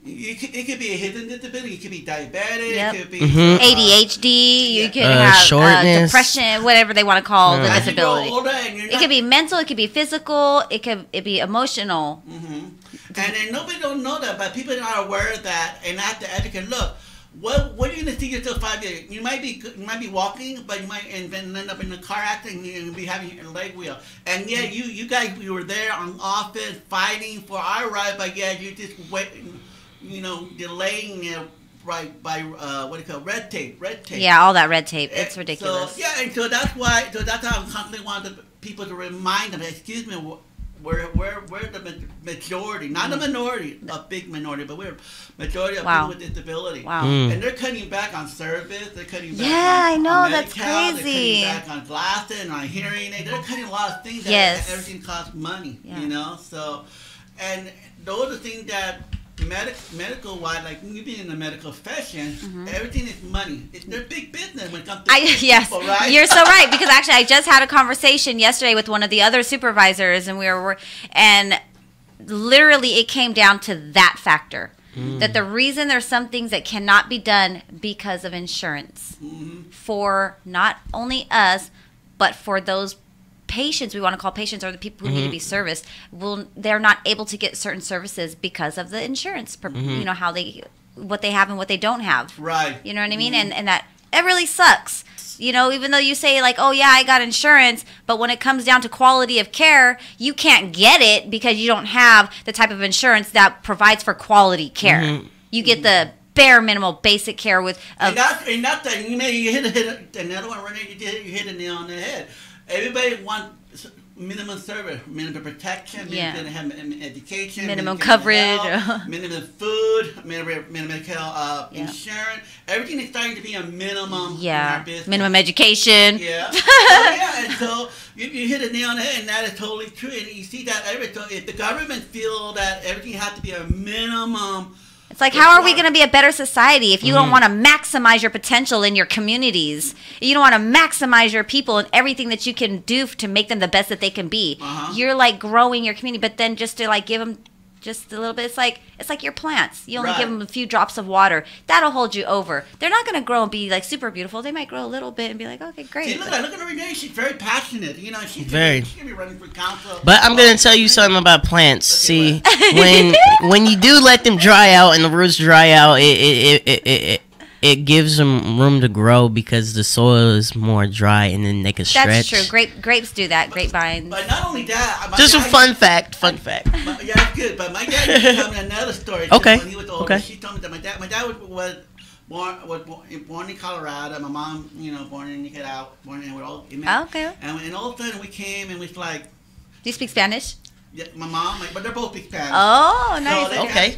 it could be a hidden disability. It could be diabetic. Yep. It could be ADHD. You could have shortness. depression, whatever they want to call the as you grow disability. older and you're It not- could be mental. It could be physical. It could be emotional. And then nobody don't know that, but people are not aware of that and not the etiquette. Look, what are you gonna see yourself 5 years? You might be walking, but you might end up in a car accident and be having a leg wheel. And yeah, you guys, we were there on office fighting for our right, but yeah, you just delaying it right by what do you call red tape. Yeah, all that red tape. It's ridiculous. So, yeah, and so that's why. So that's how I'm constantly wanting people to remind them. Excuse me, we're the majority, not a minority, a big minority, but we're majority of people with disability. Wow. And they're cutting back on service. They're cutting back. Yeah, I know, on that's Medi-Cal, crazy. They're cutting back on glasses and on hearing aids. They're cutting a lot of things. Yes. That everything costs money. Yeah. So, and those are things that. Medical wise, like you being in the medical profession, everything is money. It's their big business when it comes to Yes, people, right? you're so right. Because actually, I just had a conversation yesterday with one of the other supervisors, and and literally it came down to that factor. That the reason there's some things that cannot be done because of insurance for not only us, but for those patients we want to call patients or the people who need to be serviced, they're not able to get certain services because of the insurance, what they have and what they don't have. Right. You know what I mean? And that really sucks. Even though you say like, oh yeah, I got insurance, but when it comes down to quality of care, you can't get it because you don't have the type of insurance that provides for quality care. You get the bare minimal basic care with. And that's you hit another one, Renee. You hit a nail on the head. Everybody wants minimum service, minimum protection, minimum education, minimum coverage, health, minimum food, minimum insurance. Everything is starting to be a minimum in our business. Minimum education. Yeah. And so you hit a nail on the head, and that is totally true. And you see that if the government feel that everything has to be a minimum. It's like, how are we going to be a better society if you don't want to maximize your potential in your communities? You don't want to maximize your people and everything that you can do to make them the best that they can be. You're like growing your community, but then just to like give them just a little bit, it's like your plants. You only give them a few drops of water. That'll hold you over. They're not going to grow and be like super beautiful. They might grow a little bit and be like, okay, great. See, look at Renee. She's very passionate. She's Very. She's gonna be running for council. But I'm gonna tell you something about plants. See, when you do let them dry out and the roots dry out, it gives them room to grow because the soil is more dry and then they can stretch. That's true. Grapes do that. Grapevines. But not only that, Just a fun fact. Yeah, it's good. But my dad used to tell me another story. Okay. When he was older, Okay. she told me that my dad was born in Colorado. My mom, born in Nicaragua. Born in we're all in Okay. And all of a sudden we came and we was like. Do you speak Spanish? Yeah, my mom, but they're both big Spanish. Oh, nice. So Okay.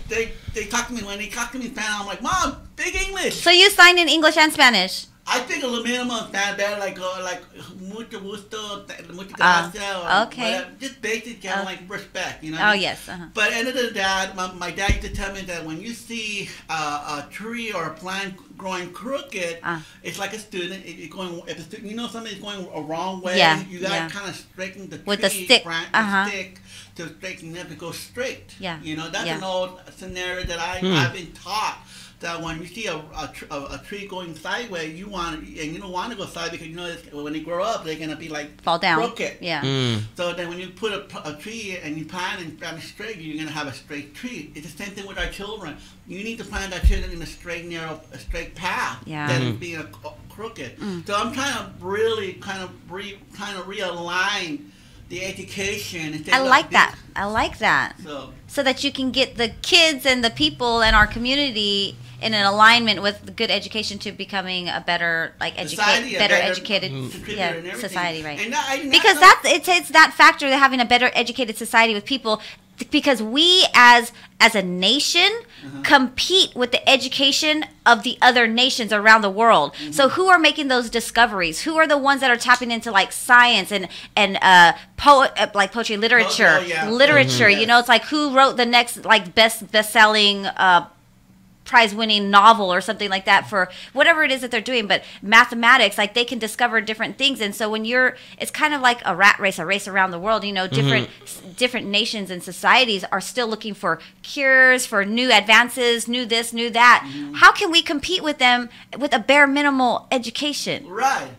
They talk to me when they talk to me in Spanish. I'm like, Mom, speak English. So you signed in English and Spanish. I think a little minimum of that, like mucho gusto, muchas gracias, or okay. whatever. Just basic, like respect, you know. Oh yes. But end of the day, my dad used to tell me that when you see a tree or a plant growing crooked, it's like a student. If a student, you know, somebody's going a wrong way, you gotta kind of straighten the with tree, the stick, stick to straighten it to go straight. Yeah. You know, that's an old scenario that I've been taught. That when you see a tree going sideways, you don't want to go sideways because you know when they grow up, they're gonna be like fall down, crooked. Yeah. So then when you put a tree and you plant it straight, you're gonna have a straight tree. It's the same thing with our children. You need to plant our children in a straight, narrow, straight path. Yeah. Than being crooked. So I'm trying to really kind of realign the education. I like that. I like that. So that you can get the kids and the people in our community in an alignment with good education to becoming a better, educated society, right? Because it's that factor of having a better educated society with people. Because we as a nation compete with the education of the other nations around the world. So who are making those discoveries? Who are the ones that are tapping into like science and poetry, literature, You know, it's like who wrote the next like best-selling prize-winning novel or something like that for whatever it is that they're doing. But mathematics, like they can discover different things, and so when it's kind of like a rat race, a race around the world. You know, different nations and societies are still looking for cures, for new advances, new this, new that. How can we compete with them with a bare minimal education? Right.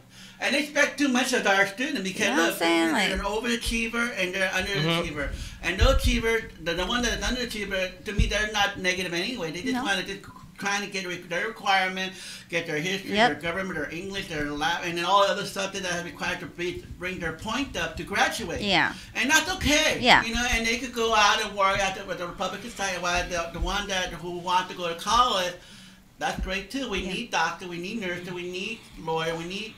And they expect too much of our students because they're an overachiever and they're underachiever. And the achiever, the one that's underachiever, to me, they're not negative anyway. They just want to trying to get their requirement, get their history, their government, their English, their lab, and then all the other stuff that are required to bring their point up to graduate. Yeah. And that's okay. Yeah. You know, and they could go out and work at the Republican side, while the one who want to go to college. That's great too. We need doctor, we need nurse, we need lawyer, we need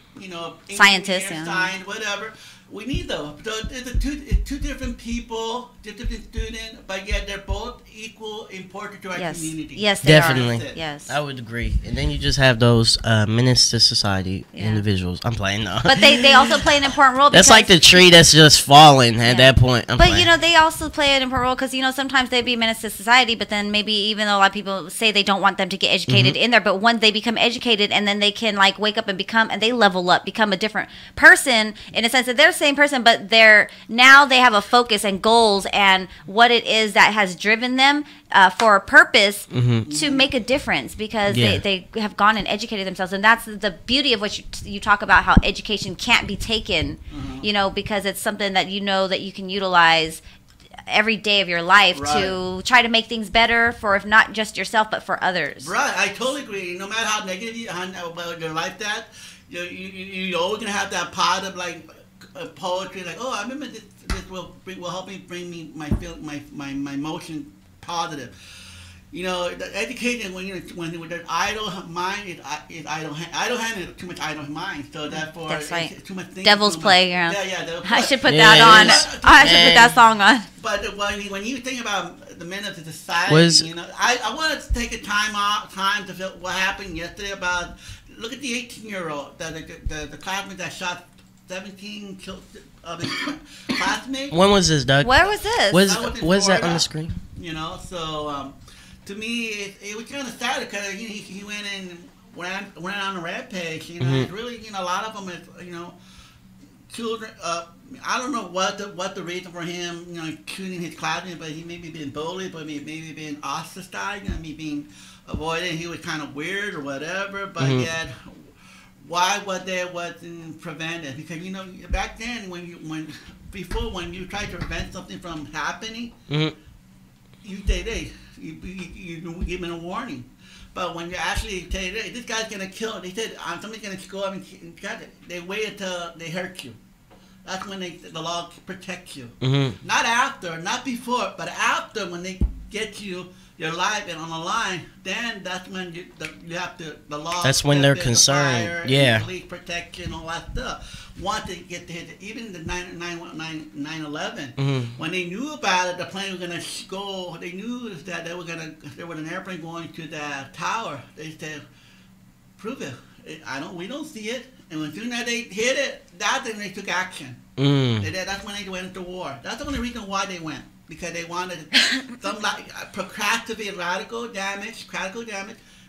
scientists, science, whatever. We need those. So it's two different people, different students, but yet they're both equal important to our community. Yes, they definitely. Are. Yes, I would agree. And then you just have those menace to society individuals. I'm playing now, but they also play an important role. That's like the tree that's just falling at that point. But they also play an important role because sometimes they be menace to society, but then maybe even though a lot of people say they don't want them to get educated in there, but when they become educated and then they can like wake up and they level up, become a different person in a sense that they're the same person, but now they have a focus and goals and what it is that has driven them for a purpose to make a difference because they have gone and educated themselves. And that's the beauty of what you talk about, how education can't be taken, because it's something that that you can utilize every day of your life to try to make things better for, if not just yourself, but for others. Right, I totally agree. No matter how negative your life that, you're always going to have that part of like poetry, like, I remember this will help me bring me my emotion positive. The education when there's idle mind is idle hand is too much idle mind. So therefore, that's right. It's too much thinking. Devil's Playground. I should put that on. I should put that song on. But when you think about the men of the society, I want to take a time to feel what happened yesterday about. Look at the 18-year-old, the classmate that shot 17 of his classmates. When was this, Doug? Where was this? Was that on the screen? So to me, it was kind of sad because he went and went on a rampage. It's really, a lot of them is, children. I don't know what the reason for him, shooting his classmates, but he maybe been bullied, but maybe been ostracized, being avoided. He was kind of weird or whatever, but yet. Why wasn't prevented? Because back then when you tried to prevent something from happening, you give them a warning. But when you actually say, hey, this guy's gonna kill, they said somebody's gonna go up and cut it. They wait until they hurt you. That's when the law protects you. Not after, not before, but after when they get you. your life and on the line, then that's when you have to the law. That's when they're concerned. Fire, yeah. Police protection, all that stuff. Once they get to hit, even the 9/11, when they knew about it, the plane was gonna go. They knew that there was an airplane going to the tower. They said, "Prove it." We don't see it. And when soon as they hit it, that's when they took action. That's when they went into war. That's the only reason why they went. Because they wanted some procrastinate radical damage,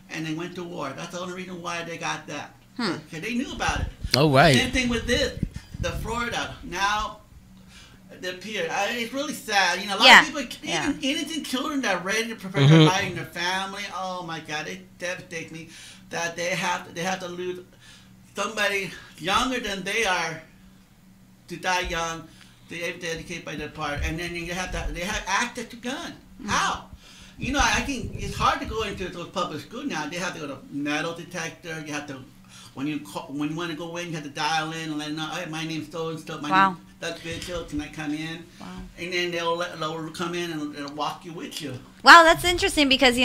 and they went to war. That's the only reason why they got that. Because they knew about it. Oh, right. Same thing with the Florida. Now, the pier. It's really sad. You know, a lot of people, even innocent children that are ready to prepare their life and their family, oh my God, it devastates me that they have to lose somebody younger than they are to die young. They have to educate by their part, and then they have access to gun. How? You know, I think it's hard to go into those public schools now. They have to go to metal detector. You have to when you want to go in, you have to dial in and let them know, hey, my name's so and so. My name that's Vigil. Can I come in? Wow. And then they'll come in and walk you with you. Wow, that's interesting because,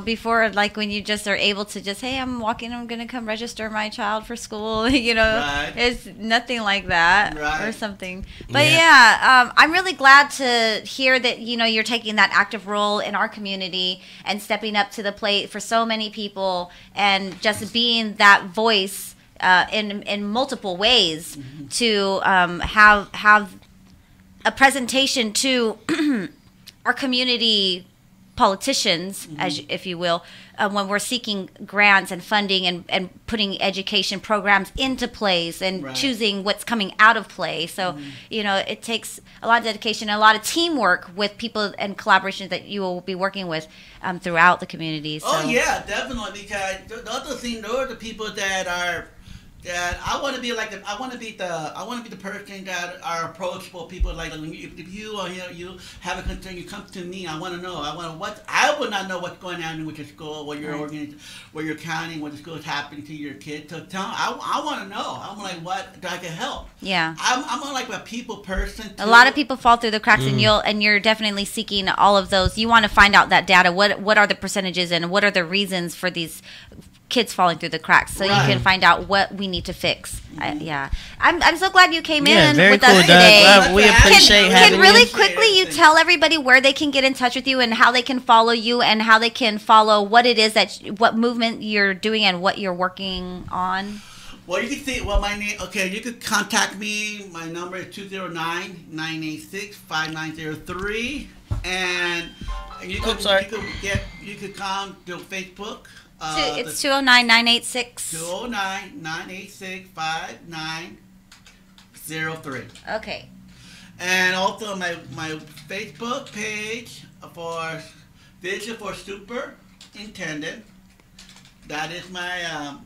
before, like when you just are able to just, hey, I'm going to come register my child for school, it's nothing like that or something. But I'm really glad to hear that, you're taking that active role in our community and stepping up to the plate for so many people and just being that voice in multiple ways to have a presentation to our community politicians, if you will, when we're seeking grants and funding and putting education programs into place and choosing what's coming out of play. So, it takes a lot of dedication and a lot of teamwork with people and collaborations that you will be working with throughout the community. So. Oh, yeah, definitely. Because the other thing, those are the people that are... That I want to be like I want to be the person that are approachable people. Like if you are here, you have a concern, you come to me. I want to know. I will not know what's going on with your school, what your where your county, what the school is happening to your kids. So I want to know. I'm like, what I can help. Yeah. I'm like a people person. Too. A lot of people fall through the cracks, and you're definitely seeking all of those. You want to find out that data. What are the percentages and what are the reasons for these kids falling through the cracks, so you can find out what we need to fix. I'm so glad you came in with us today. We appreciate having you. Can really quickly you tell everybody where they can get in touch with you and how they can follow you and how they can follow what it is what movement you're doing and what you're working on? Well, you can see, my name, you could contact me. My number is 209-986-5903. And you could come to Facebook. It's 209-986. 209-986-5903. Okay. And also my Facebook page for Vigil for Superintendent. That is my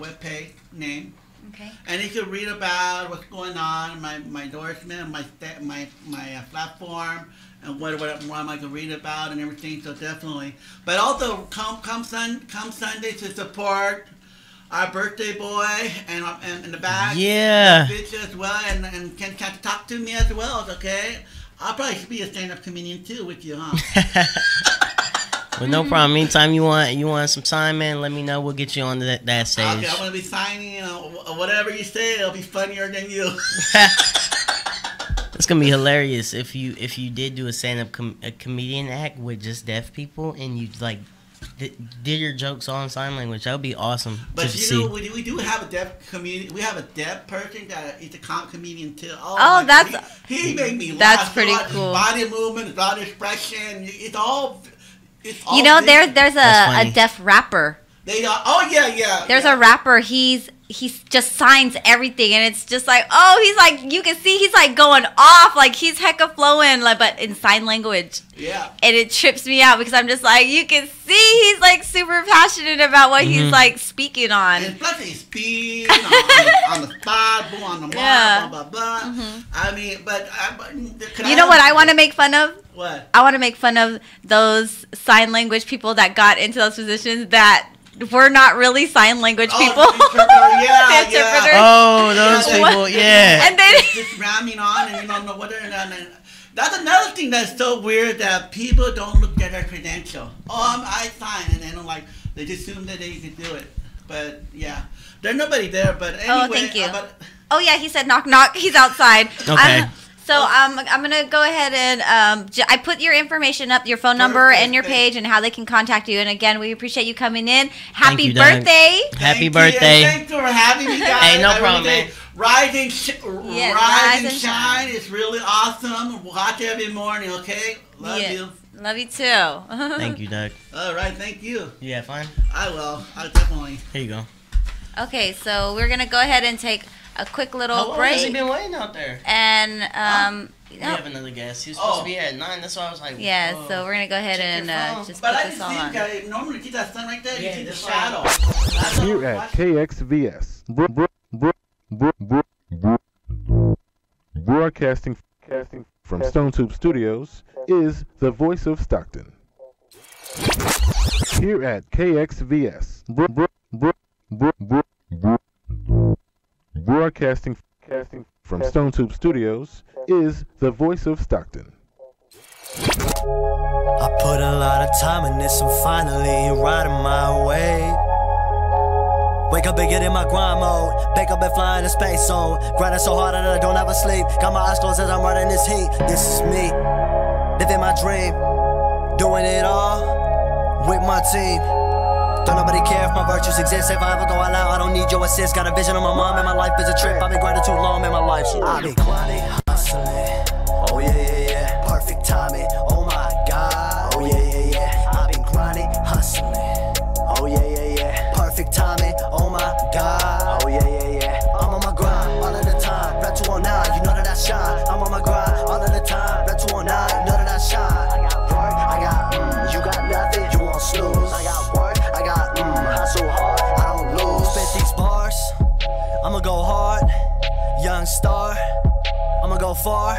web page name. Okay. And you can read about what's going on, my endorsement, my platform, and what I can read about and everything. So definitely, but also come Sunday to support our birthday boy and in the back. Yeah. As well, and can talk to me as well. Okay, I'll probably be a stand-up comedian too with you, huh? Well, no problem. Anytime you want some time, man, let me know. We'll get you on that stage. Okay, I'm gonna be signing. Whatever you say, it'll be funnier than you. It's gonna be hilarious if you did do a stand-up comedian act with just deaf people and you like did your jokes all in sign language. That would be awesome. But we do have a deaf comedian. We have a deaf person that is a comedian too. He made me laugh. That's pretty cool. His body movement, his body expression. It's all. There's a deaf rapper. There's a rapper. He just signs everything, and it's just like, he's like, you can see he's like going off, like he's hecka flowing, like, but in sign language. Yeah. And it trips me out because I'm just like, you can see he's like super passionate about what he's like speaking on. And plus he's speed on the spot, boom, on the mark, blah blah blah. I mean, but you know what I want to make fun of? What? I want to make fun of those sign language people that got into those positions that were not really sign language people. The interpreters. Oh, those people, yeah. And then just ramming on, and you don't know what they're. That's another thing that's so weird that people don't look at their credential. Oh, I signed, and then like they just assume that they can do it. But yeah, there's nobody there. But anyway, Oh, thank you. Oh yeah, he said knock knock. He's outside. Okay. I'm gonna go ahead and I put your information up, your phone number and your page, and how they can contact you. And again, we appreciate you coming in. Happy you, Doug. birthday! Happy birthday! Thanks for having me, guys. Hey, no problem, man. Rise and and shine. It's really awesome. Watch every morning, okay? Love you. Love you too. Thank you, Doug. All right, thank you. You have fun? I will. I definitely. Here you go. Okay, so we're gonna go ahead and take a quick little How long break. has he been waiting out there? And We have another guest. He was supposed to be here at 9. That's why I was like, yeah, whoa. so we're gonna go ahead and just But put I this just all see on. you normally see that sun right there. Yeah, you see the that's shadow. right. Here at KXVS, broadcasting from Stone Tube Studios, is the voice of Stockton. Here at KXVS, broadcasting from Stone Tube Studios, is the voice of Stockton. I put a lot of time in this, I'm finally riding my way. Wake up and get in my grind mode. Wake up and fly in the space zone. Grinding so hard that I don't ever sleep. Got my eyes closed as I'm running this heat. This is me, living my dream, doing it all with my team. Don't nobody care if my virtues exist. If I ever go all out, I don't need your assist. Got a vision on my mind, man, my life is a trip. I've been grinding too long, man, my life's a I've been grinding, hustling. Oh yeah, yeah, yeah. Perfect timing. Oh my God. Oh yeah, yeah, yeah. I've been grinding, hustling. Oh yeah, yeah, yeah. Perfect timing. Oh my God. Oh yeah, yeah, yeah. I'm on my grind all of the time. Rep 209, you know that I shine. I'm on my grind all of the time. Rep 209, you know that I shine. I got work, I got you got nothing, you won't snooze. I got work, I got hustle hard, I don't lose. Spit these bars, I'ma go hard. Young star, I'ma go far.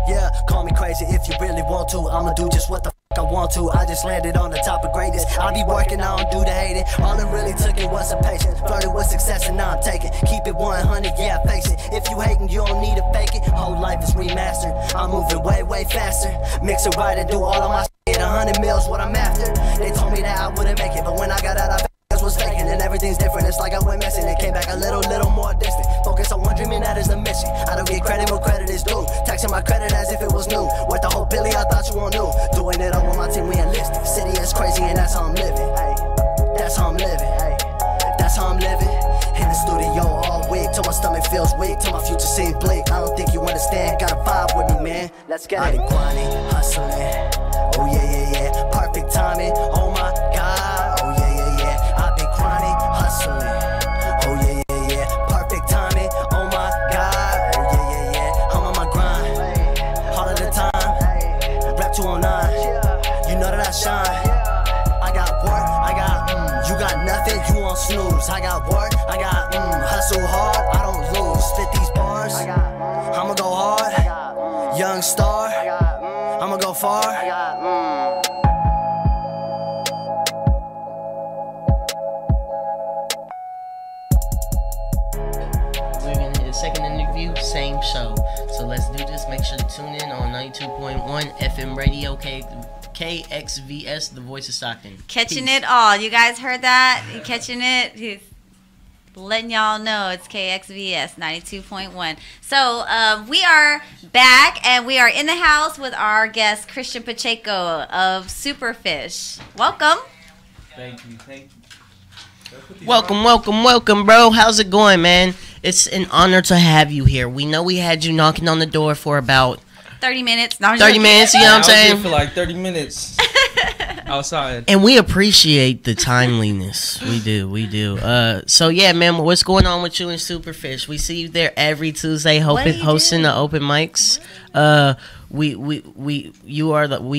Yeah, call me crazy if you really want to. I'ma do just what the I want to. I just landed on the top of greatness. I be working, I don't do the hating. All it really took it was some patience. Flirted with success and now I'm taking. Keep it 100, yeah, face it. If you hating, you don't need to fake it. Whole life is remastered. I'm moving way, way faster. Mix it right and do all of my shit. 100 mils, what I'm after. They told me that I wouldn't make it, but when I got out, I was faking, and everything's different. It's like I went missing and came back a little more distant. Focus on one dream and that is the mission. I don't get credit where credit is due. Taxing my credit as if it was new. Worth the whole billy, I thought you all knew. Doing it all with my team, we enlisted. City is crazy and that's how I'm living. Ay, that's how I'm living. Ay, that's how I'm living. In the studio all week till my stomach feels weak, till my future seems bleak. I don't think you understand. Got a vibe with me, man. Let's get it. I've been grinding, hustling. Oh yeah, yeah, yeah. Perfect timing. Oh my God. Oh yeah, yeah, yeah. I've been grinding, hustling. Oh yeah, yeah, yeah. Perfect timing. Oh my God. Oh yeah, yeah, yeah. I'm on my grind all of the time. Rep 209. You know that I shine. I got work. I got you got nothing. You won't snooze. I got work. I got hustle hard. I don't lose. Spit these bars. I'ma go hard. Young star. I'ma go far. We're gonna hit a second interview, same show. So let's do this. Make sure to tune in on 92.1 FM radio, KXVS, the voice of Stockton. Catching Peace. it all. You guys heard that? You catching it? He's letting y'all know it's KXVS 92.1. So we are back and we are in the house with our guest Christian Pacheco of Superfish. Welcome. Thank you. Welcome, bro. How's it going, man? It's an honor to have you here. We know we had you knocking on the door for about 30 minutes. No, 30 minutes, you know what I'm I was here saying? for like 30 minutes outside. And we appreciate the timeliness. We do. So yeah, man, what's going on with you and Superfish? We see you there every Tuesday hosting the open mics. We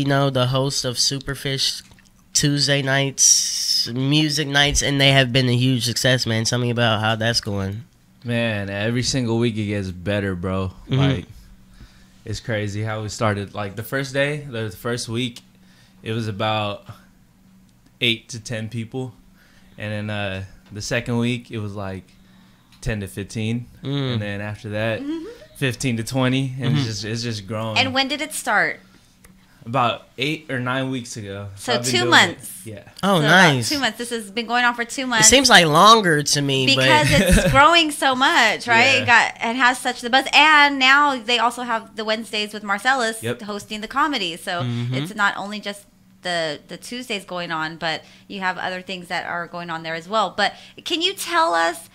know the host of Superfish Tuesday nights, music nights, and they have been a huge success, man. Tell me about how that's going. Man, every single week it gets better, bro. Mm-hmm. Like, it's crazy how we started. Like, the first day, the first week, it was about 8 to 10 people. And then the second week, it was like 10 to 15. And then after that, 15 to 20, and it's just growing. And when did it start? About 8 or 9 weeks ago. So I've been 2 doing months. it. Yeah. Oh, So nice. 2 months. This has been going on for 2 months. It seems like longer to me, because but it's growing so much, right? Yeah. It has such the buzz, and now they also have the Wednesdays with Marcelis Yep. hosting the comedy. So it's not only just the Tuesdays going on, but you have other things that are going on there as well. But can you tell us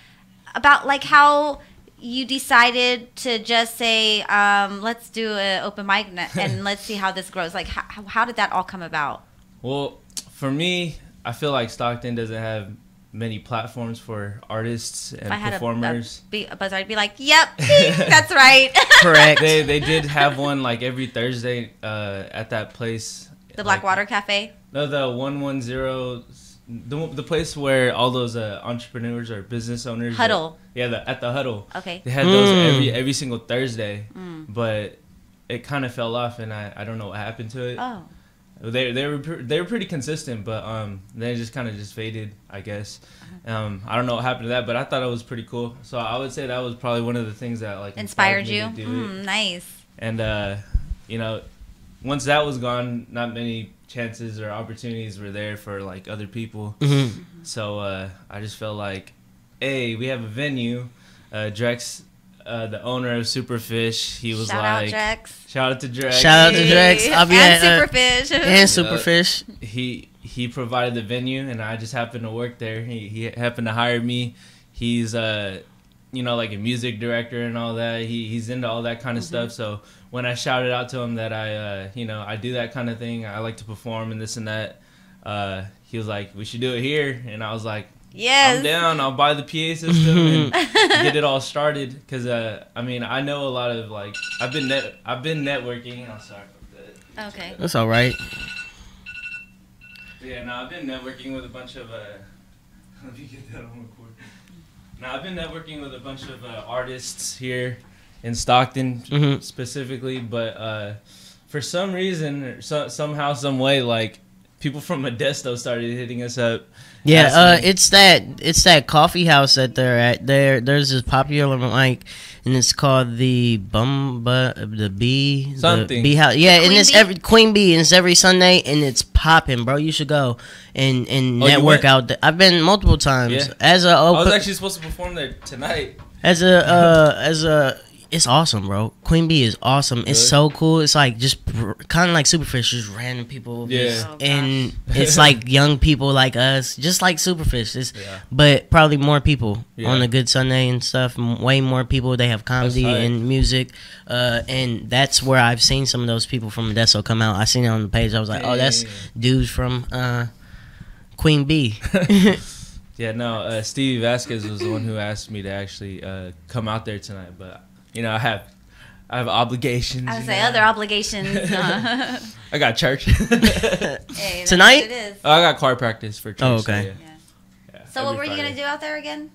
about like how you decided to just say, let's do an open mic and let's see how this grows? Like, how did that all come about? Well, for me, I feel like Stockton doesn't have many platforms for artists and If I had performers. a buzzer, I'd be like, yep, that's right. correct. They did have one like every Thursday at that place. The Blackwater Cafe. No, the 110, the place where all those entrepreneurs or business owners. Huddle. At the Huddle. Okay. They had those every single Thursday, but it kind of fell off, and I don't know what happened to it. Oh. They were pretty consistent, but they just kind of just faded, I guess. I don't know what happened to that, but I thought it was pretty cool. So I would say that was probably one of the things that like Inspired me you? to do it. Nice. And you know, once that was gone, not many chances or opportunities were there for like other people. So I just felt like, hey, we have a venue. Drex, the owner of Superfish, he was Shout like, out Drex. shout out to Drex. Shout out to Drex. I'll be and at Superfish. and Superfish. He provided the venue, and I just happened to work there. He happened to hire me. He's you know, like a music director and all that. He's into all that kind of stuff. So when I shouted out to him that I you know, I do that kind of thing, I like to perform and this and that, he was like, we should do it here. And I was like, Yes. I'm down. I'll buy the PA system and get it all started. Because I mean, I know a lot of like I've been networking. I'm sorry about that. Okay. That's all right. Yeah, no, I've been networking with a bunch of let me get that on record. No, I've been networking with a bunch of artists here in Stockton specifically, but for some reason, or somehow, some way, like people from Modesto started hitting us up. Yeah, it's that coffee house that they're at. There's this popular mic, and it's called the Bee Something. The Bee House. Yeah, and Queen it's Bee? Queen Bee, and it's every Sunday, and it's popping, bro. You should go and network went? out there. I've been multiple times. Yeah. I was actually supposed to perform there tonight. as a it's awesome, bro. Queen Bee is awesome. It's so cool. It's like just kind of like Superfish, just random people. Yeah. Oh, And it's like young people like us, just like Superfish. But probably more people on a good Sunday and stuff. Way more people. They have comedy and music. And that's where I've seen some of those people from Modesto come out. I seen it on the page. I was like, oh, that's dudes from Queen Bee. Yeah, no, Stevie Vasquez was the one who asked me to actually come out there tonight, but you know, I have obligations. I would say other obligations. I got church. Hey, Tonight? It is. I got choir practice for church. Oh, okay. So what were you gonna do out there again?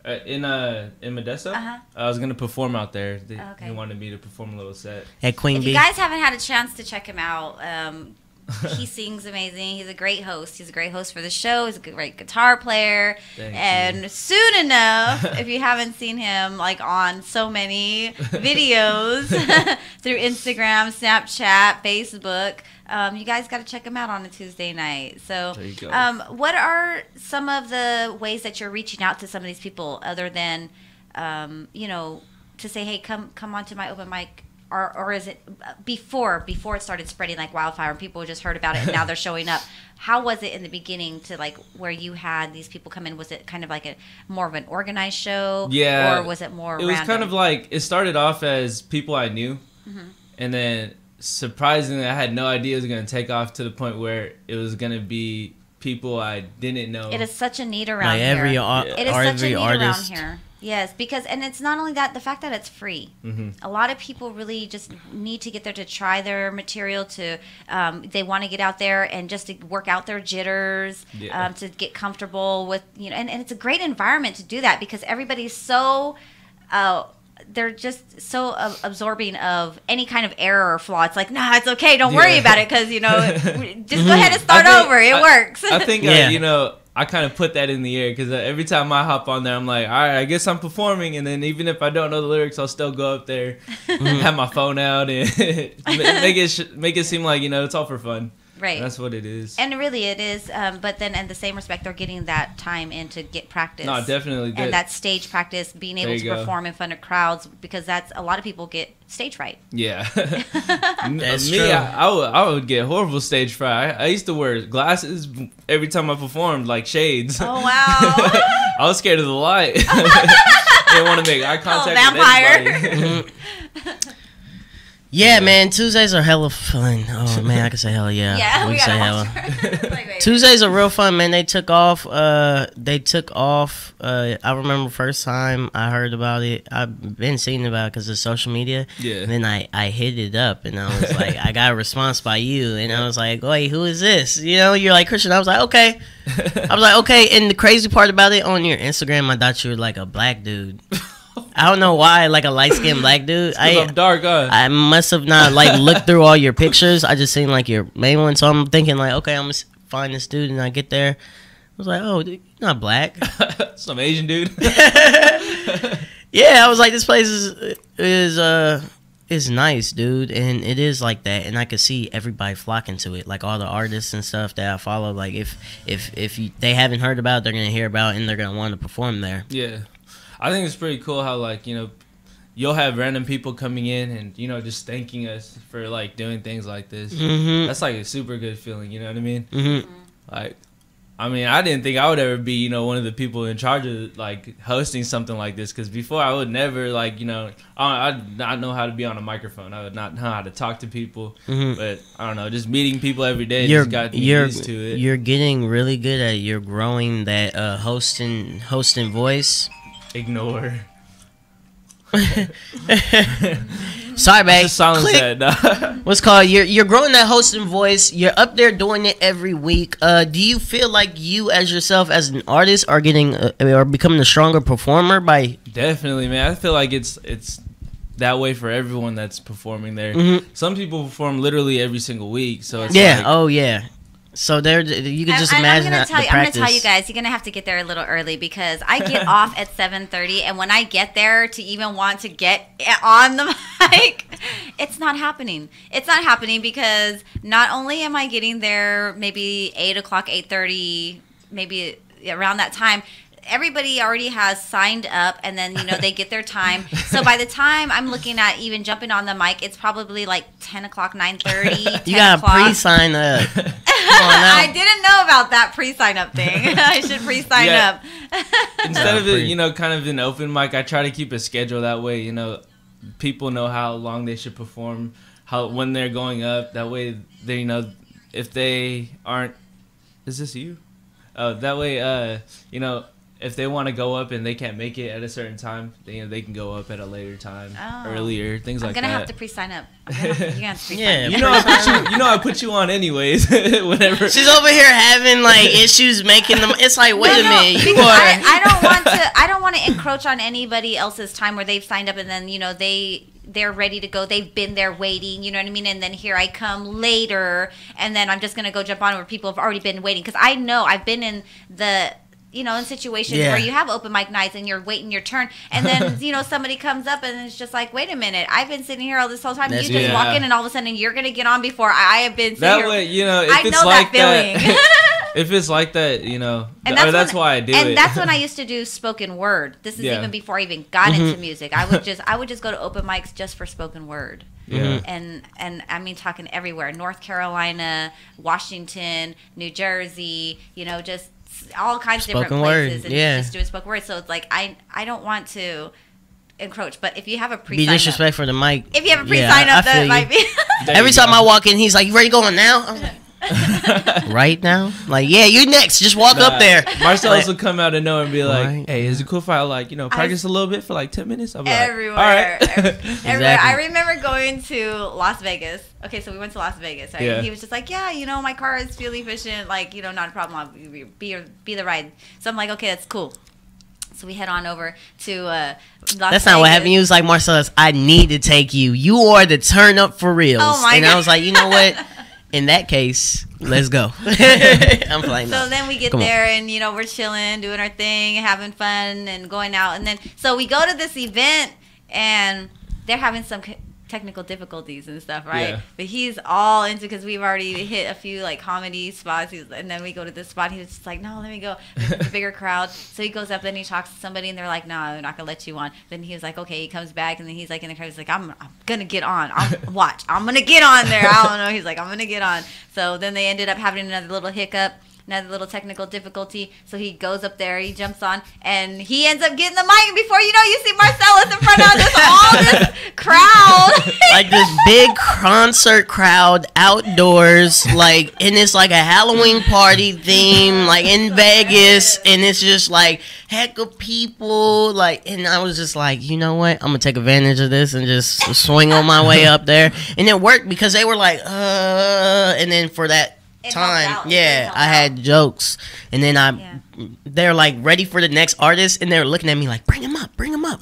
In Modesto? I was gonna perform out there. They wanted me to perform a little set. At Queen If Bee. you guys haven't had a chance to check him out, he sings amazing. He's a great host. He's a great host for the show. He's a great guitar player. And soon enough, if you haven't seen him like on so many videos through Instagram, Snapchat, Facebook, you guys got to check him out on a Tuesday night. So, there you go. what are some of the ways that you're reaching out to some of these people other than, you know, to say, hey, come on to my open mic? Or is it before it started spreading like wildfire and people just heard about it and now they're showing up? How was it in the beginning to like where you had these people come in? Was it kind of like a more of an organized show? Yeah. Or was it more It was kind of like, it started off as people I knew. And then surprisingly, I had no idea it was going to take off to the point where it was going to be people I didn't know. It is such a need around like here. It is such a need artist. around here. Yes, because, and it's not only that, the fact that it's free. A lot of people really just need to get there to try their material, to they want to get out there and just to work out their jitters, to get comfortable with, you know, and it's a great environment to do that because everybody's so, they're just so absorbing of any kind of error or flaw. It's like, nah, it's okay, don't worry about it because, you know, just go ahead and start over. It works. I think, you know, I kind of put that in the air because every time I hop on there, I'm like, all right, I guess I'm performing. And then even if I don't know the lyrics, I'll still go up there, have my phone out, and make it seem like, you know, it's all for fun. Right. That's what it is. And really it is. But then in the same respect, they're getting that time in to get practice. No, definitely. And that stage practice, being able to perform in front of crowds, because that's a lot of people get stage fright. Yeah. That's Me, true. I would get horrible stage fright. I used to wear glasses every time I performed, like shades. Oh, wow. I was scared of the light. Didn't want to make eye contact with anybody. Yeah, man, Tuesdays are hella fun. Oh man, I can say hella yeah. Yeah, we can say gotta hella. watch Tuesdays are real fun, man. They took off. I remember first time I heard about it. I've been seeing about it because of social media. Yeah. And then I hit it up, and I was like, I got a response by you, and I was like, wait, who is this? You know, you're like Christian. I was like, okay. I was like, okay. And the crazy part about it, on your Instagram, I thought you were like a black dude. I don't know why, like a light-skinned black dude. I'm dark, I must have not like looked through all your pictures. I just seen like your main one, so I'm thinking like, okay, I'm gonna find this dude, and I get there. I was like, oh, dude, you're not black. Some Asian dude. Yeah, I was like, this place is nice, dude, and it is like that, and I could see everybody flocking to it, like all the artists and stuff that I follow. Like if they haven't heard about it, they're gonna hear about it, and they're gonna want to perform there. Yeah. I think it's pretty cool how, like, you know, you'll have random people coming in and, you know, just thanking us for, like, doing things like this. Mm-hmm. That's, like, a super good feeling, you know what I mean? Mm-hmm. Like, I mean, I didn't think I would ever be, you know, one of the people in charge of, like, hosting something like this. Because before, I would never, like, you know, I'd not know how to be on a microphone. I would not know how to talk to people. Mm-hmm. But, I don't know, just meeting people every day just got me used to it. You're getting really good at it. You're growing that hosting voice. Ignore. Sorry, babe. Just silence that. What's called? You're growing that hosting voice. You're up there doing it every week. Do you feel like you, as yourself, as an artist, are getting or becoming a stronger performer by? Definitely, man. I feel like it's that way for everyone that's performing there. Mm-hmm. Some people perform literally every single week, so it's yeah. like, Oh yeah. So there, you can just imagine I'm the practice. I'm gonna tell you guys, you're gonna have to get there a little early because I get off at 7:30, and when I get there to even want to get on the mic, it's not happening. It's not happening because not only am I getting there maybe 8 o'clock, 8:30, maybe around that time. Everybody already has signed up, and then, you know, they get their time. So by the time I'm looking at even jumping on the mic, it's probably like 10 o'clock, 9:30, You got to pre-sign up. I didn't know about that pre-sign up thing. I should pre-sign up. Instead of it, you know, kind of an open mic, I try to keep a schedule that way, you know, people know how long they should perform, when they're going up. That way, they, you know, if they aren't, is this you? That way, you know, if they want to go up and they can't make it at a certain time, they can go up at a later time, earlier, things like that. I'm gonna have to pre-sign up. You're gonna have to pre-sign Yeah, up. You know I put you on anyways. Whenever She's over here having like issues making them. It's like, wait a minute, you because are. I don't want to encroach on anybody else's time where they've signed up and then, you know, they're ready to go. They've been there waiting, you know what I mean? And then here I come later, and then I'm just gonna go jump on where people have already been waiting, because I know I've been in in situations where you have open mic nights and you're waiting your turn, and then, you know, somebody comes up and it's just like, wait a minute, I've been sitting here all this whole time. You just walk in and all of a sudden you're going to get on before I have been sitting here. That way, you know, if I it's know like that feeling. If it's like that, you know, and that's why I do it. And that's when I used to do spoken word. This is even before I even got into music. I would just go to open mics just for spoken word. Yeah. And I mean, talking everywhere, North Carolina, Washington, New Jersey, you know, just all kinds of different places, and just doing spoken word. So it's like I don't want to encroach, but if you have a pre-sign be disrespectful for the mic. If you have a pre-sign up, that might be. Every time I walk in, he's like, "You ready going now?" I'm like, right now? Like, yeah, you're next. Just walk up there. Marcelis will come out of nowhere and be like, "Hey, is it cool if I, like, you know, practice a little bit for like 10 minutes?" I'm like, everywhere. All right. Everywhere. I remember going to Las Vegas. Okay, so we went to Las Vegas, right? Yeah. And he was just like, yeah, you know, my car is fuel efficient. Like, you know, not a problem. I'll be the ride. So I'm like, okay, that's cool. So we head on over to Las Vegas. That's not what happened. He was like, Marcelis, I need to take you. You are the turn up for reals. Oh my and God. I was like, you know what? in that case, let's go. I'm playing. So then we get there and, you know, we're chilling, doing our thing, having fun and going out. And then, so we go to this event and they're having some technical difficulties and stuff, right? Yeah. But he's all into, because we've already hit a few like comedy spots, and then we go to this spot. He was just like, no, let me go. It's a bigger crowd, so he goes up and he talks to somebody, and they're like, no, I'm not gonna let you on. Then he was like, okay. He comes back, and then he's like in the crowd. He's like, I'm gonna get on. Watch, I'm gonna get on there. I don't know. He's like, I'm gonna get on. So then they ended up having another little hiccup. Another little technical difficulty. So he goes up there, he jumps on, and he ends up getting the mic. And before you know, you see Marcelis in front of this crowd. Like this big concert crowd outdoors, like, and it's like a Halloween party theme, like in Vegas, and it's just like heck of people, like, and I was just like, you know what, I'm gonna take advantage of this and just swing on my way up there, and it worked because they were like, and then for that time, yeah, I had jokes, and then they're like ready for the next artist, and they're looking at me like, bring him up.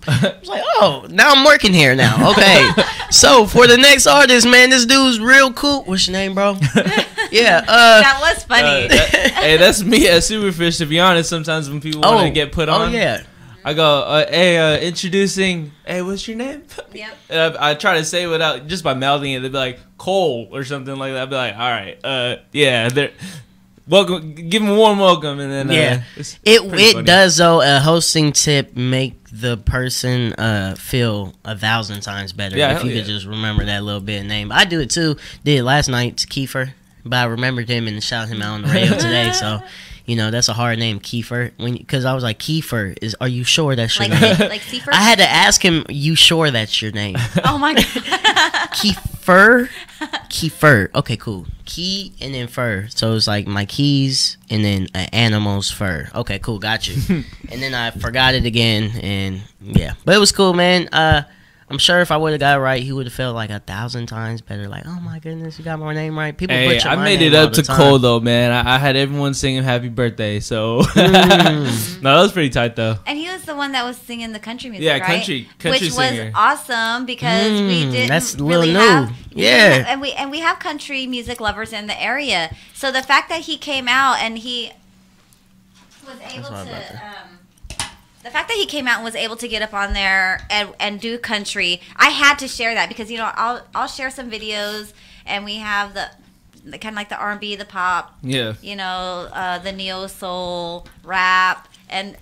I was like, oh, now I'm working here now. Okay, so for the next artist, man, this dude's real cool. What's your name, bro? Yeah, that was funny. Hey, that's me at Superfish. To be honest, sometimes when people want to get put on, I go, hey, introducing, hey, what's your name? Yep. I try to say it without, just by mouthing it. They'd be like, Cole or something like that. I'd be like, all right, yeah, they're welcome, give them a warm welcome, and then it does though. A hosting tip make the person feel 1,000 times better if you could just remember that little bit of name. I do it too. Did it last night, it's Kiefer, but I remembered him and shouted him out on the radio today. So. You know, that's a hard name, Kiefer. Because I was like, Kiefer, are you sure that's your name? Like Kiefer? I had to ask him, you sure that's your name? Oh, my God. Kiefer. Okay, cool. Key and then fur. So it's like my keys and then an animal's fur. Okay, cool. Got you. And then I forgot it again. And, yeah. But it was cool, man. I'm sure if I would have got it right, he would have felt like 1,000 times better. Like, oh my goodness, you got my name right. People butcher I my made name it up all the to time. Cole though, man. I had everyone singing happy birthday, so no, that was pretty tight though. And he was the one that was singing the country music, yeah, right? country Which singer. was awesome because we didn't that's really new. have, Yeah. and we have country music lovers in the area. So the fact that he came out and he was able the fact that he came out and was able to get up on there and do country, I had to share that because, you know, I'll share some videos, and we have the kind of like the R&B, the pop, you know, the neo soul, rap,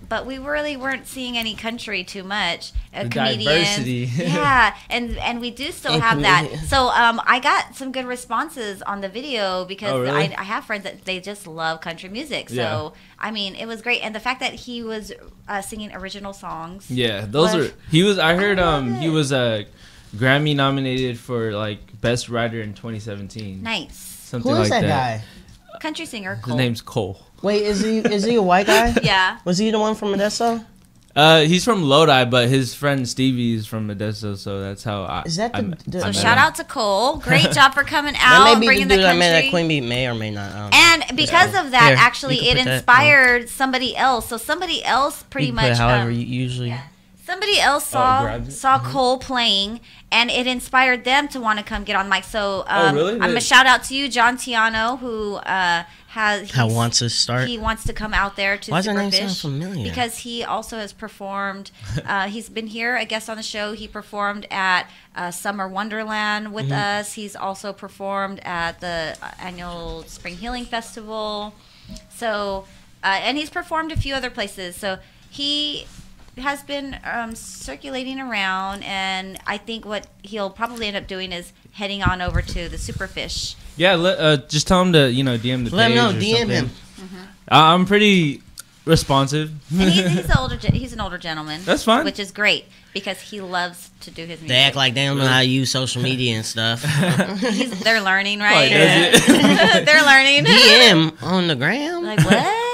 but we really weren't seeing any country too much. Comedians, diversity. yeah, and we do still have that. So I got some good responses on the video because really? I have friends that they just love country music. So I mean, it was great, and the fact that he was singing original songs. Yeah, those are. He was. I heard. He was Grammy nominated for like best writer in 2017. Nice. Something Who is like that guy? Country singer. His Cole. name's Cole. Wait, is he a white guy? Yeah. Was he the one from Modesto? He's from Lodi, but his friend Stevie is from Modesto, so that's how I. Is that So shout out to Cole. Great job for coming That out, may be bringing the the dude I met country. at Queen Bee, may or may not. I don't know. And because of that, Here, actually, you can it put that inspired somebody else. So somebody else pretty You can put much. it however you usually. Somebody else saw Cole playing, and it inspired them to want to come get on mic. So really? I'm gonna shout out to you, John Tiano, who wants to start. He wants to come out there to Why does that name Superfish sound familiar? because he also has performed. He's been here, a guest on the show. He performed at Summer Wonderland with us. He's also performed at the annual Spring Healing Festival. So, and he's performed a few other places. So he has been circulating around, and I think what he'll probably end up doing is heading on over to the Superfish. Yeah, just tell him to DM the Let page. him know. or DM something. him. I'm pretty responsive. And he's an older gentleman. That's fine. Which is great because he loves to do his music. They act like they don't know how to use social media and stuff. They're learning, right? does it? They're learning. DM on the gram. Like what?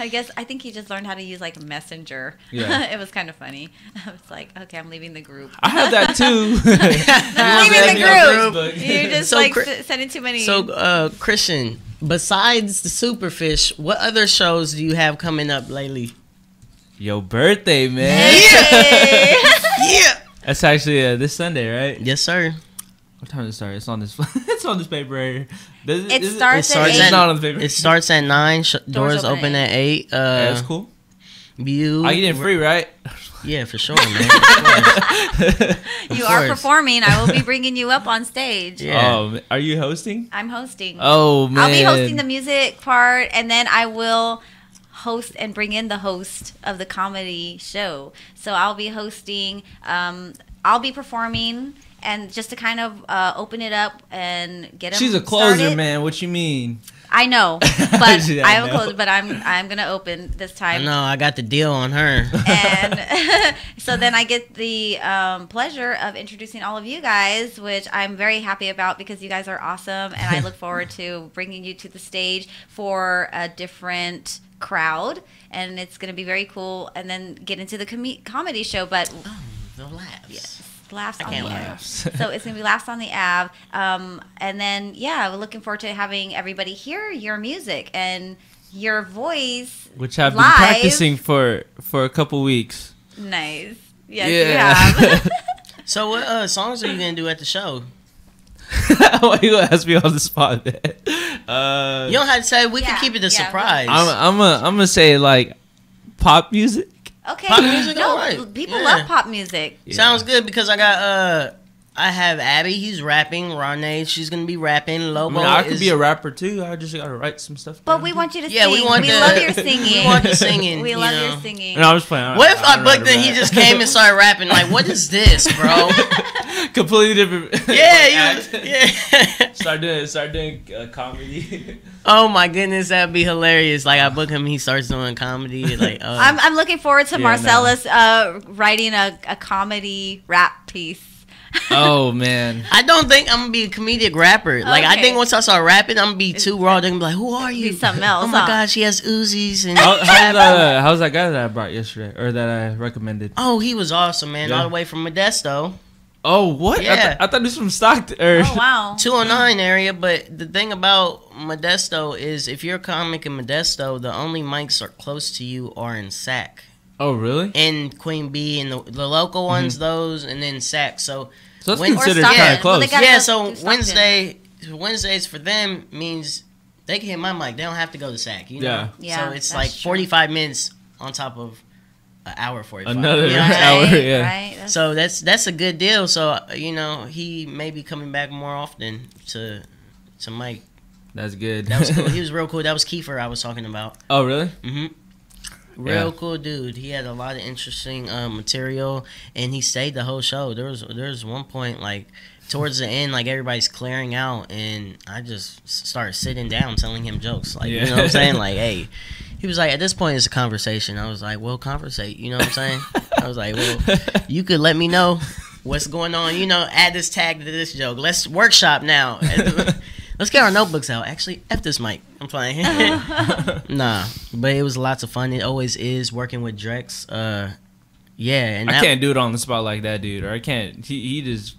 I think he just learned how to use like Messenger. Yeah. It was kind of funny. I was like, okay, I'm leaving the group. I have that too. I'm leaving the group. Facebook. You're just So sending too many. So, Christian, besides the Superfish, what other shows do you have coming up lately? Your birthday, man. Hey! Yeah. That's actually this Sunday, right? Yes, sir. What time does it start? It's on this. It's on this paper right here. It starts at It's 8. not on the paper. It starts at 9. Doors open at 8. Yeah, that's cool. I get in free, right? Yeah, for sure, man. Of You course. are performing. I will be bringing you up on stage. Yeah. Oh, are you hosting? I'm hosting. Oh man. I'll be hosting the music part, and then I will host and bring in the host of the comedy show. So I'll be hosting. I'll be performing, and just to kind of open it up and get them She's a closer, started. man. What you mean? I know, but Yeah, I I have a know. close. But I'm gonna open this I time. know, I got the deal on her. And so then I get the pleasure of introducing all of you guys, which I'm very happy about because you guys are awesome, and I look forward to bringing you to the stage for a different crowd, and it's going to be very cool, and then get into the comedy show. But The laughs. yes, Laughs I on can't the laugh. Ave. So it's going to be Laughs on the Ave. And then, yeah, we're looking forward to having everybody hear your music and your voice. Which I've been live. practicing for a couple weeks. Nice. Yes, Yeah. you have. So what songs are you going to do at the show? Why you gonna ask me on the spot, man? You don't have to say. We Yeah, can keep it a yeah, surprise. I'm gonna say like pop music. Okay. Pop music, no, alright. people Yeah. love pop music. Sounds good because I got I have Abby. He's rapping. RawNe. She's gonna be rapping. I Lobo. mean, I could is- be a rapper too. I just gotta write some stuff. But down. we want you to Yeah, sing. we want the- love your singing. we want the singing, We you love know. your singing. No, I'm just playing. What if I don't booked write and he a just rap. came and started rapping? Like, what is this, bro? completely different? Yeah, act. yeah. Start doing comedy. Oh my goodness, that'd be hilarious. Like, I book him, he starts doing comedy. Like, I'm looking forward to Yeah, Marcelis writing a comedy rap piece. Oh man. I don't think I'm gonna be a comedic rapper. Like, I Okay. think once I start rapping, I'm gonna be too raw. They're gonna be like, "Who are you?" Be something else, Oh my huh? gosh, he has Uzis and. How's that guy that I brought yesterday or that I recommended? Oh, he was awesome, man. Yeah. All the way from Modesto, Oh what? Yeah. I thought he was from Stockton. Or Oh wow. 209 area. But the thing about Modesto is, if you're a comic in Modesto, the only mics are close to you are in Sac Oh really? and Queen Bee, and the local ones, those, and then Sac. So So that's When- considered Stockton. kind of Well, close. they gotta yeah, go so to Stockton. Wednesdays for them means they can hit my mic. They don't have to go to Sac. You know? Yeah. Yeah, So it's that's like true. 45 minutes on top of an hour 45. Another You know what I'm hour, saying? yeah. Right. That's- So that's a good deal. So he may be coming back more often to Mike. That's good. That was cool. He was real cool. That was Kiefer I was talking about. Oh really? hmm Real Yeah. cool dude. He had a lot of interesting material, and he stayed the whole show. There was one point, like towards the end, like everybody's clearing out, and I just started sitting down telling him jokes. Like, you know what I'm saying? Like, hey, he was like, at this point it's a conversation. I was like, well, conversate. You know what I'm saying? I was like, well, you could let me know what's going on. Add this tag to this joke. Let's workshop now. Let's get our notebooks out. Actually, F this mic. I'm playing. Nah, but it was lots of fun. It always is working with Drex. Yeah, and I can't do it on the spot like that, dude. Or I can't. He just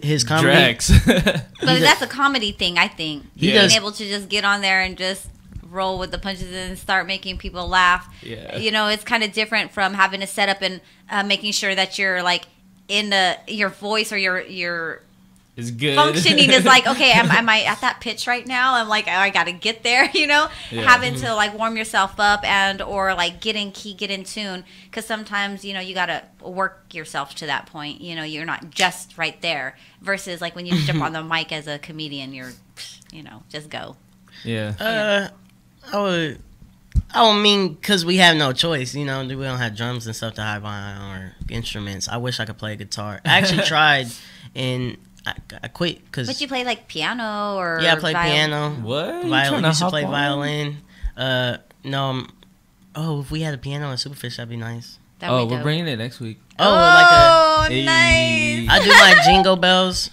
his comedy. Drex. But that's a comedy thing, I think. He Being does- able to just get on there and just roll with the punches and start making people laugh. Yeah. It's kind of different from having to set up and making sure that you're like in your voice or your It's good. functioning is like, okay, am I at that pitch right now? I'm like, oh, I got to get there, Yeah. having to like warm yourself up and or like get in key, get in tune. Because sometimes, you got to work yourself to that point. You're not just right there versus like when you jump on the mic as a comedian, you're, just go. Yeah. I don't mean because we have no choice. We don't have drums and stuff to hide behind or instruments. I wish I could play guitar. I actually tried and I quit because But you play like piano or I play violin? piano. What? You Violin. tryna Used to hop play on? violin. No. If we had a piano at Superfish, that'd be nice. That would Oh, be we're dope. bringing it next week. Oh, Hey. nice. I do my jingle bells.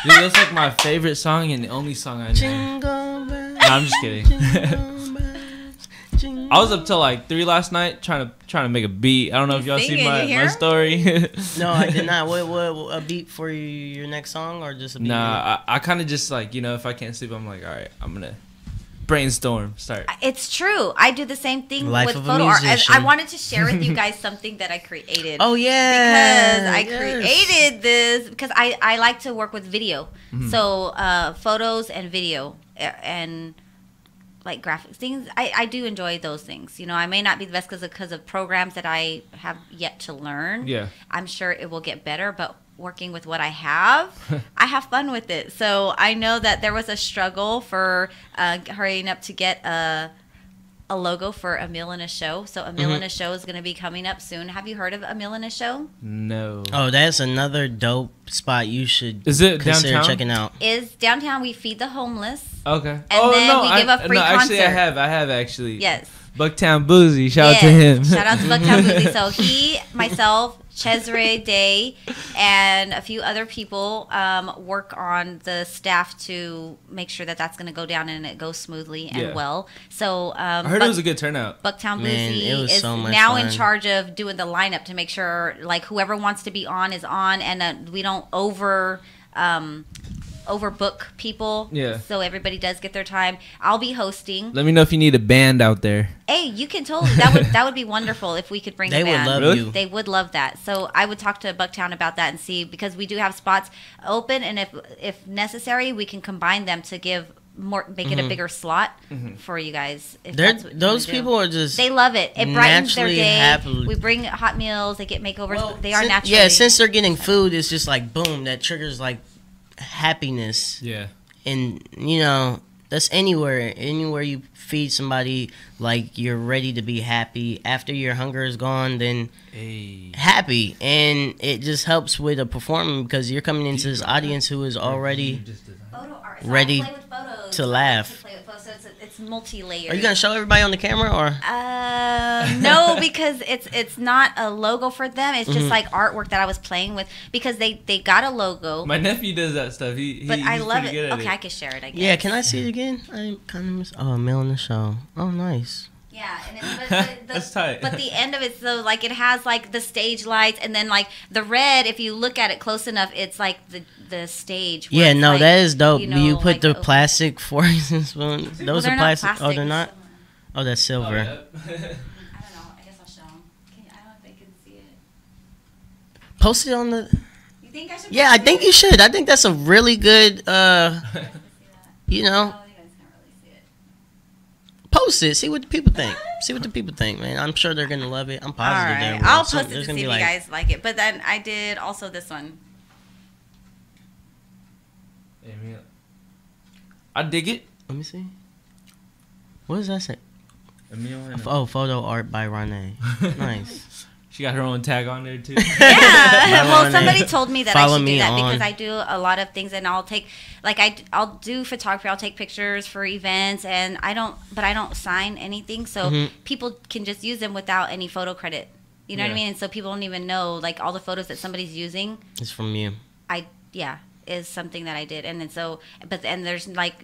Dude, that's like my favorite song and the only song I know. Jingle bells. No, I'm just kidding. Jingle bells, jingle I was up till like 3 last night trying to make a beat. I don't know if y'all singing, see you my hear? story. No, I did not. What a beat for your next song or just a beat? Nah, I kind of just like if I can't sleep, I'm like, all right, I'm gonna brainstorm. Start. It's true. I do the same thing Life with of a photo art. musician. I wanted to share with you guys something that I created. Oh yeah, Because I yes. created this because I like to work with video. So photos and video and like graphics things. I do enjoy those things. You know, I may not be the best because of programs that I have yet to learn. Yeah. I'm sure it will get better, but working with what I have, I have fun with it. So I know that there was a struggle for hurrying up to get a logo for A Meal in a Show. So A Meal in a Show is going to be coming up soon. Have you heard of A Meal in a Show? No. Oh, that's another dope spot you should Is it consider downtown? checking out. Is downtown. We feed the homeless. Okay. And then we give a free Actually, I concert. have actually. Yes. Bucktown Boozy. Shout out to him. Shout out to Bucktown Boozy. So he, myself, Cesare Day, and a few other people work on the staff to make sure that that's going to go down and it goes smoothly and well. So I heard it was a good turnout. Bucktown Man, Boozy it was is so much now in fun. charge of doing the lineup to make sure like whoever wants to be on is on, and we don't overbook people. Yeah. So everybody does get their time. I'll be hosting. Let me know if you need a band out there. Hey, you can totally. That would be wonderful if we could bring They a would band. love Really? you. They would love that. So I would talk to Bucktown about that and see, because we do have spots open, and if necessary, we can combine them to make it a bigger slot for you guys. If that's what you Those wanna do. people are just They love it. It brightens their naturally day. happy. We bring hot meals. They get makeovers. Well, they are since- naturally. Yeah, since they're getting food, it's just like boom, that triggers like happiness. Yeah. And you know, that's anywhere you feed somebody, like you're ready to be happy. After your hunger is gone, then happy, and it just helps with a performance because you're coming into this audience who is already Photo art. So ready I play with photos. to I like laugh. play with photos. So it's multi-layered. Are you gonna show everybody on the camera or? No, because it's not a logo for them. It's just like artwork that I was playing with, because they got a logo. My nephew does that stuff. But I he's love pretty it. good at Okay, I can share it. I guess. Yeah, can I see it again? I kind of miss. Oh, Mail in the Show. Oh, nice. Yeah, and but That's tight. But the end of it, so like it has like the stage lights, and then like the red. If you look at it close enough, it's like the stage. where Yeah, it's no, like, that is dope. you Do you know, put like the open- plastic forks and spoons? Those they're are not plastic. Oh, plastic. they're not. Oh, that's silver. I don't know. I guess I'll show them. I don't know if they can see it. Post it on the. You think I should? Yeah, I think you should. I think that's a really good. You know, Oh, you guys can't really see it. post it. See what the people think. See what the people think, man. I'm sure they're gonna love it. I'm All positive. right, they will. I'll So post it there's to gonna see be if you like- guys like it. But then I did also this one. I dig it. Let me see. What does that say? Emil and Oh, photo art by RawNe. Nice. she got her own tag on there too. Yeah. Well, RawNe. somebody told me that Follow I should do me that on- because I do a lot of things, and I'll take I'll do photography. I'll take pictures for events, and I don't sign anything, so Mm-hmm. people can just use them without any photo credit. You know what I Yeah. mean? And so people don't even know like all the photos that somebody's using. It's from you. Is something that I did, and then so there's like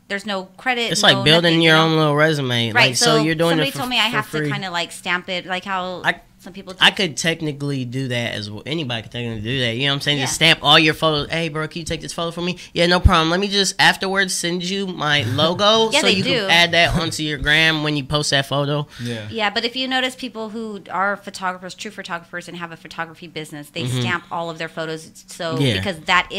there's no credit. It's like no building nothing, your you know? own little resume. Right. Like, so you're doing somebody it for, told me I for have free. to kind of like stamp it, like how some people do. I could technically do that as well. Anybody could technically do that. You know what I'm saying? Yeah. Just stamp all your photos. Hey, bro, can you take this photo for me? Yeah, no problem. Let me just afterwards send you my logo Yeah, so they you do. can add that onto your gram when you post that photo. Yeah. Yeah, but if you notice people who are photographers, true photographers, and have a photography business, they stamp all of their photos. So Yeah. because that's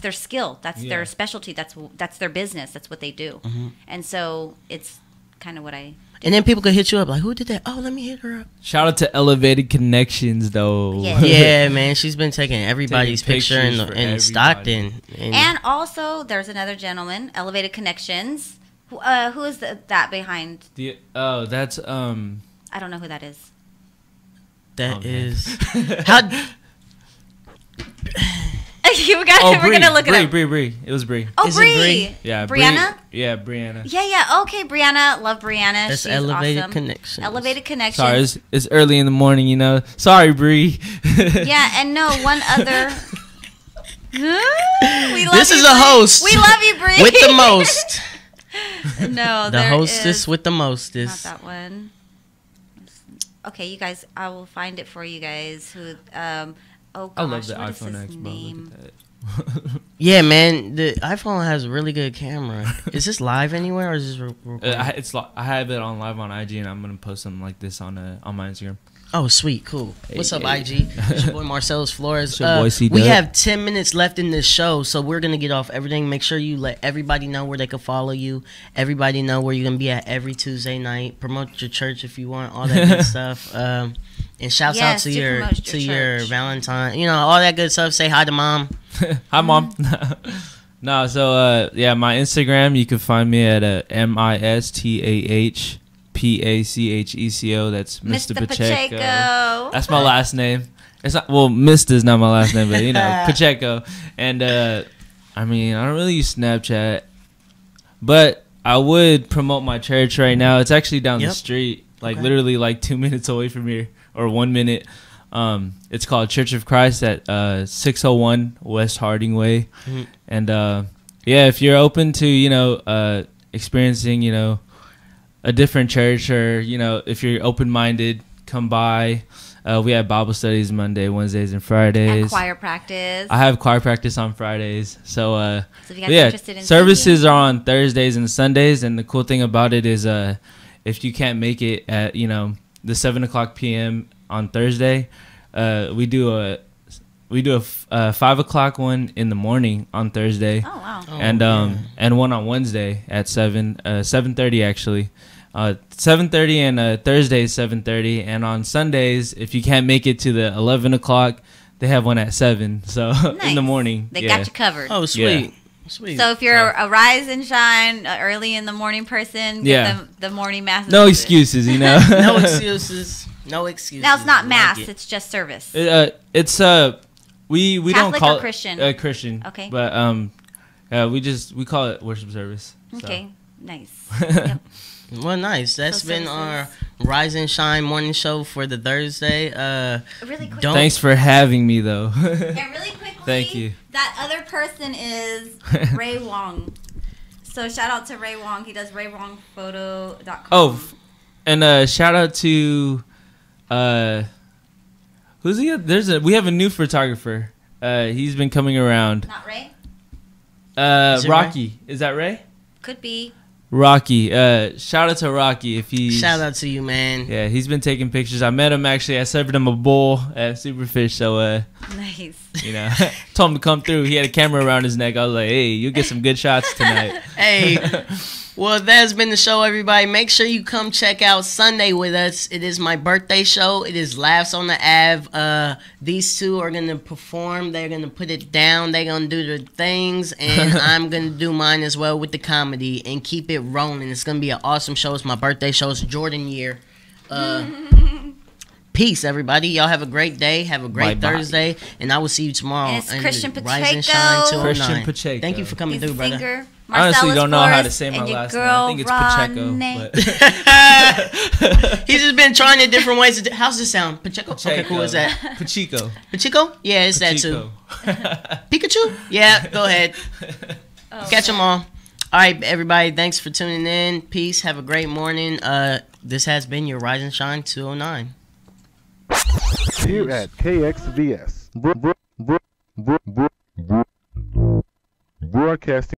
their skill, that's their specialty, that's their business, that's what they do, and so it's kind of what I. And then people could hit you up like, who did that? Oh, let me hit her up. Shout out to Elevated Connections though. Yeah. Yeah, man, she's been taking everybody's Taking picture in, pictures for in Stockton. And also, there's another gentleman, Elevated Connections. Who is that behind? That's I don't know who that is. that Oh, man. is how. We're gonna look it up. Bree. It was Bree. Oh, Is it Bree. Bree? Yeah, Brianna. Yeah, Brianna. Yeah. Okay, Brianna. Love Brianna. That's She's Elevated awesome. Connections. Elevated Connections. Sorry, it's early in the morning, you know. Sorry, Bree. Yeah, and no, one other. We love This you, is a Bree. host. We love you, Bree. With the most. No, The there hostess is with the not mostest. that one. Okay, you guys, I will find it for you guys. Who? Oh gosh, I love the what is iPhone his X, bro. name? Look at that. Yeah, man, the iPhone has a really good camera. Is this live anywhere or is this I have it on live on IG, and I'm gonna post something like this on my Instagram. Oh, sweet, cool. What's up, Hey. IG? It's your boy Marcelis Flores. It's your boy C We Dub. have 10 minutes left in this show, so we're gonna get off everything. Make sure you let everybody know where they can follow you. Everybody know where you're gonna be at every Tuesday night. Promote your church if you want, all that good stuff. And shouts out to do your promote your church. Valentine. You know, all that good stuff. Say hi to mom. Hi, Mom. No, so yeah, my Instagram, you can find me at MISTAHPACHECO. That's Mr. Pacheco. That's my last name. It's not, well, Mr. is not my last name, but you know, Pacheco. And I mean, I don't really use Snapchat, but I would promote my church right now. It's actually down the street, like literally like 2 minutes away from here, or 1 minute. It's called Church of Christ at 601 West Harding Way. Mm-hmm. And yeah, if you're open to, you know, experiencing, you know, a different church, or, you know, if you're open-minded, come by. We have Bible studies Monday, Wednesdays, and Fridays. And choir practice. I have choir practice on Fridays. So if you guys are yeah, interested in services singing. are on Thursdays and Sundays. And the cool thing about it is if you can't make it at, you know, the 7 o'clock p.m. on Thursday, we do a 5 o'clock one in the morning on Thursday. Oh wow! And one on Wednesday at 7:30 actually. 7:30 and Thursday is 7:30, and on Sundays, if you can't make it to the 11 o'clock, they have one at 7. So in the morning, they got you covered. Oh, sweet. Yeah. Sweet. So if you're a rise and shine early in the morning person, get the morning mass. No excuses, you know. No excuses. No excuses. Now it's not mass; Like it. it's just service. It's we Catholic don't call or Christian? it Christian. Okay. But we call it worship service. So. Okay, nice. Yep. Well, nice. That's So been our Rise and Shine morning show for the Thursday. Really quick. Thanks for having me, though. And really quickly, Thank you. That other person is Ray Wong. So shout out to Ray Wong. He does RayWongPhoto.com. Oh, and shout out to who's he? We have a new photographer. He's been coming around. Not Ray? Rocky. Ray? Is that Ray? Could be. Rocky. Shout out to Rocky if he's. Shout out to you, man. Yeah, he's been taking pictures. I met him actually. I served him a bowl at Superfish. So nice. You know, told him to come through. He had a camera around his neck. I was like, hey, you'll get some good shots tonight. Hey. Well, that's been the show, everybody. Make sure you come check out Sunday with us. It is my birthday show. It is Laughs on the Ave. These two are going to perform. They're going to put it down. They're going to do their things. And I'm going to do mine as well with the comedy and keep it rolling. It's going to be an awesome show. It's my birthday show. It's Jordan year. Peace, everybody. Y'all have a great day. Have a great Thursday. And I will see you tomorrow. And it's Christian Rise and Pacheco. Shine 209. Christian Pacheco. Thank you for coming He's through, brother. singer. I honestly Marcelis don't know how to Flores say my and your last name. girl, I think it's Pacheco. RawNe. He's just been trying it different ways. How's this sound? Pacheco? Pacheco. Okay, cool. Is that Pacheco. Pacheco? Yeah, it's Pacheco. that too. Pikachu? Yeah, go ahead. Catch them all. All right, everybody. Thanks for tuning in. Peace. Have a great morning. This has been your Rise and Shine 209. Here at KXVS, broadcasting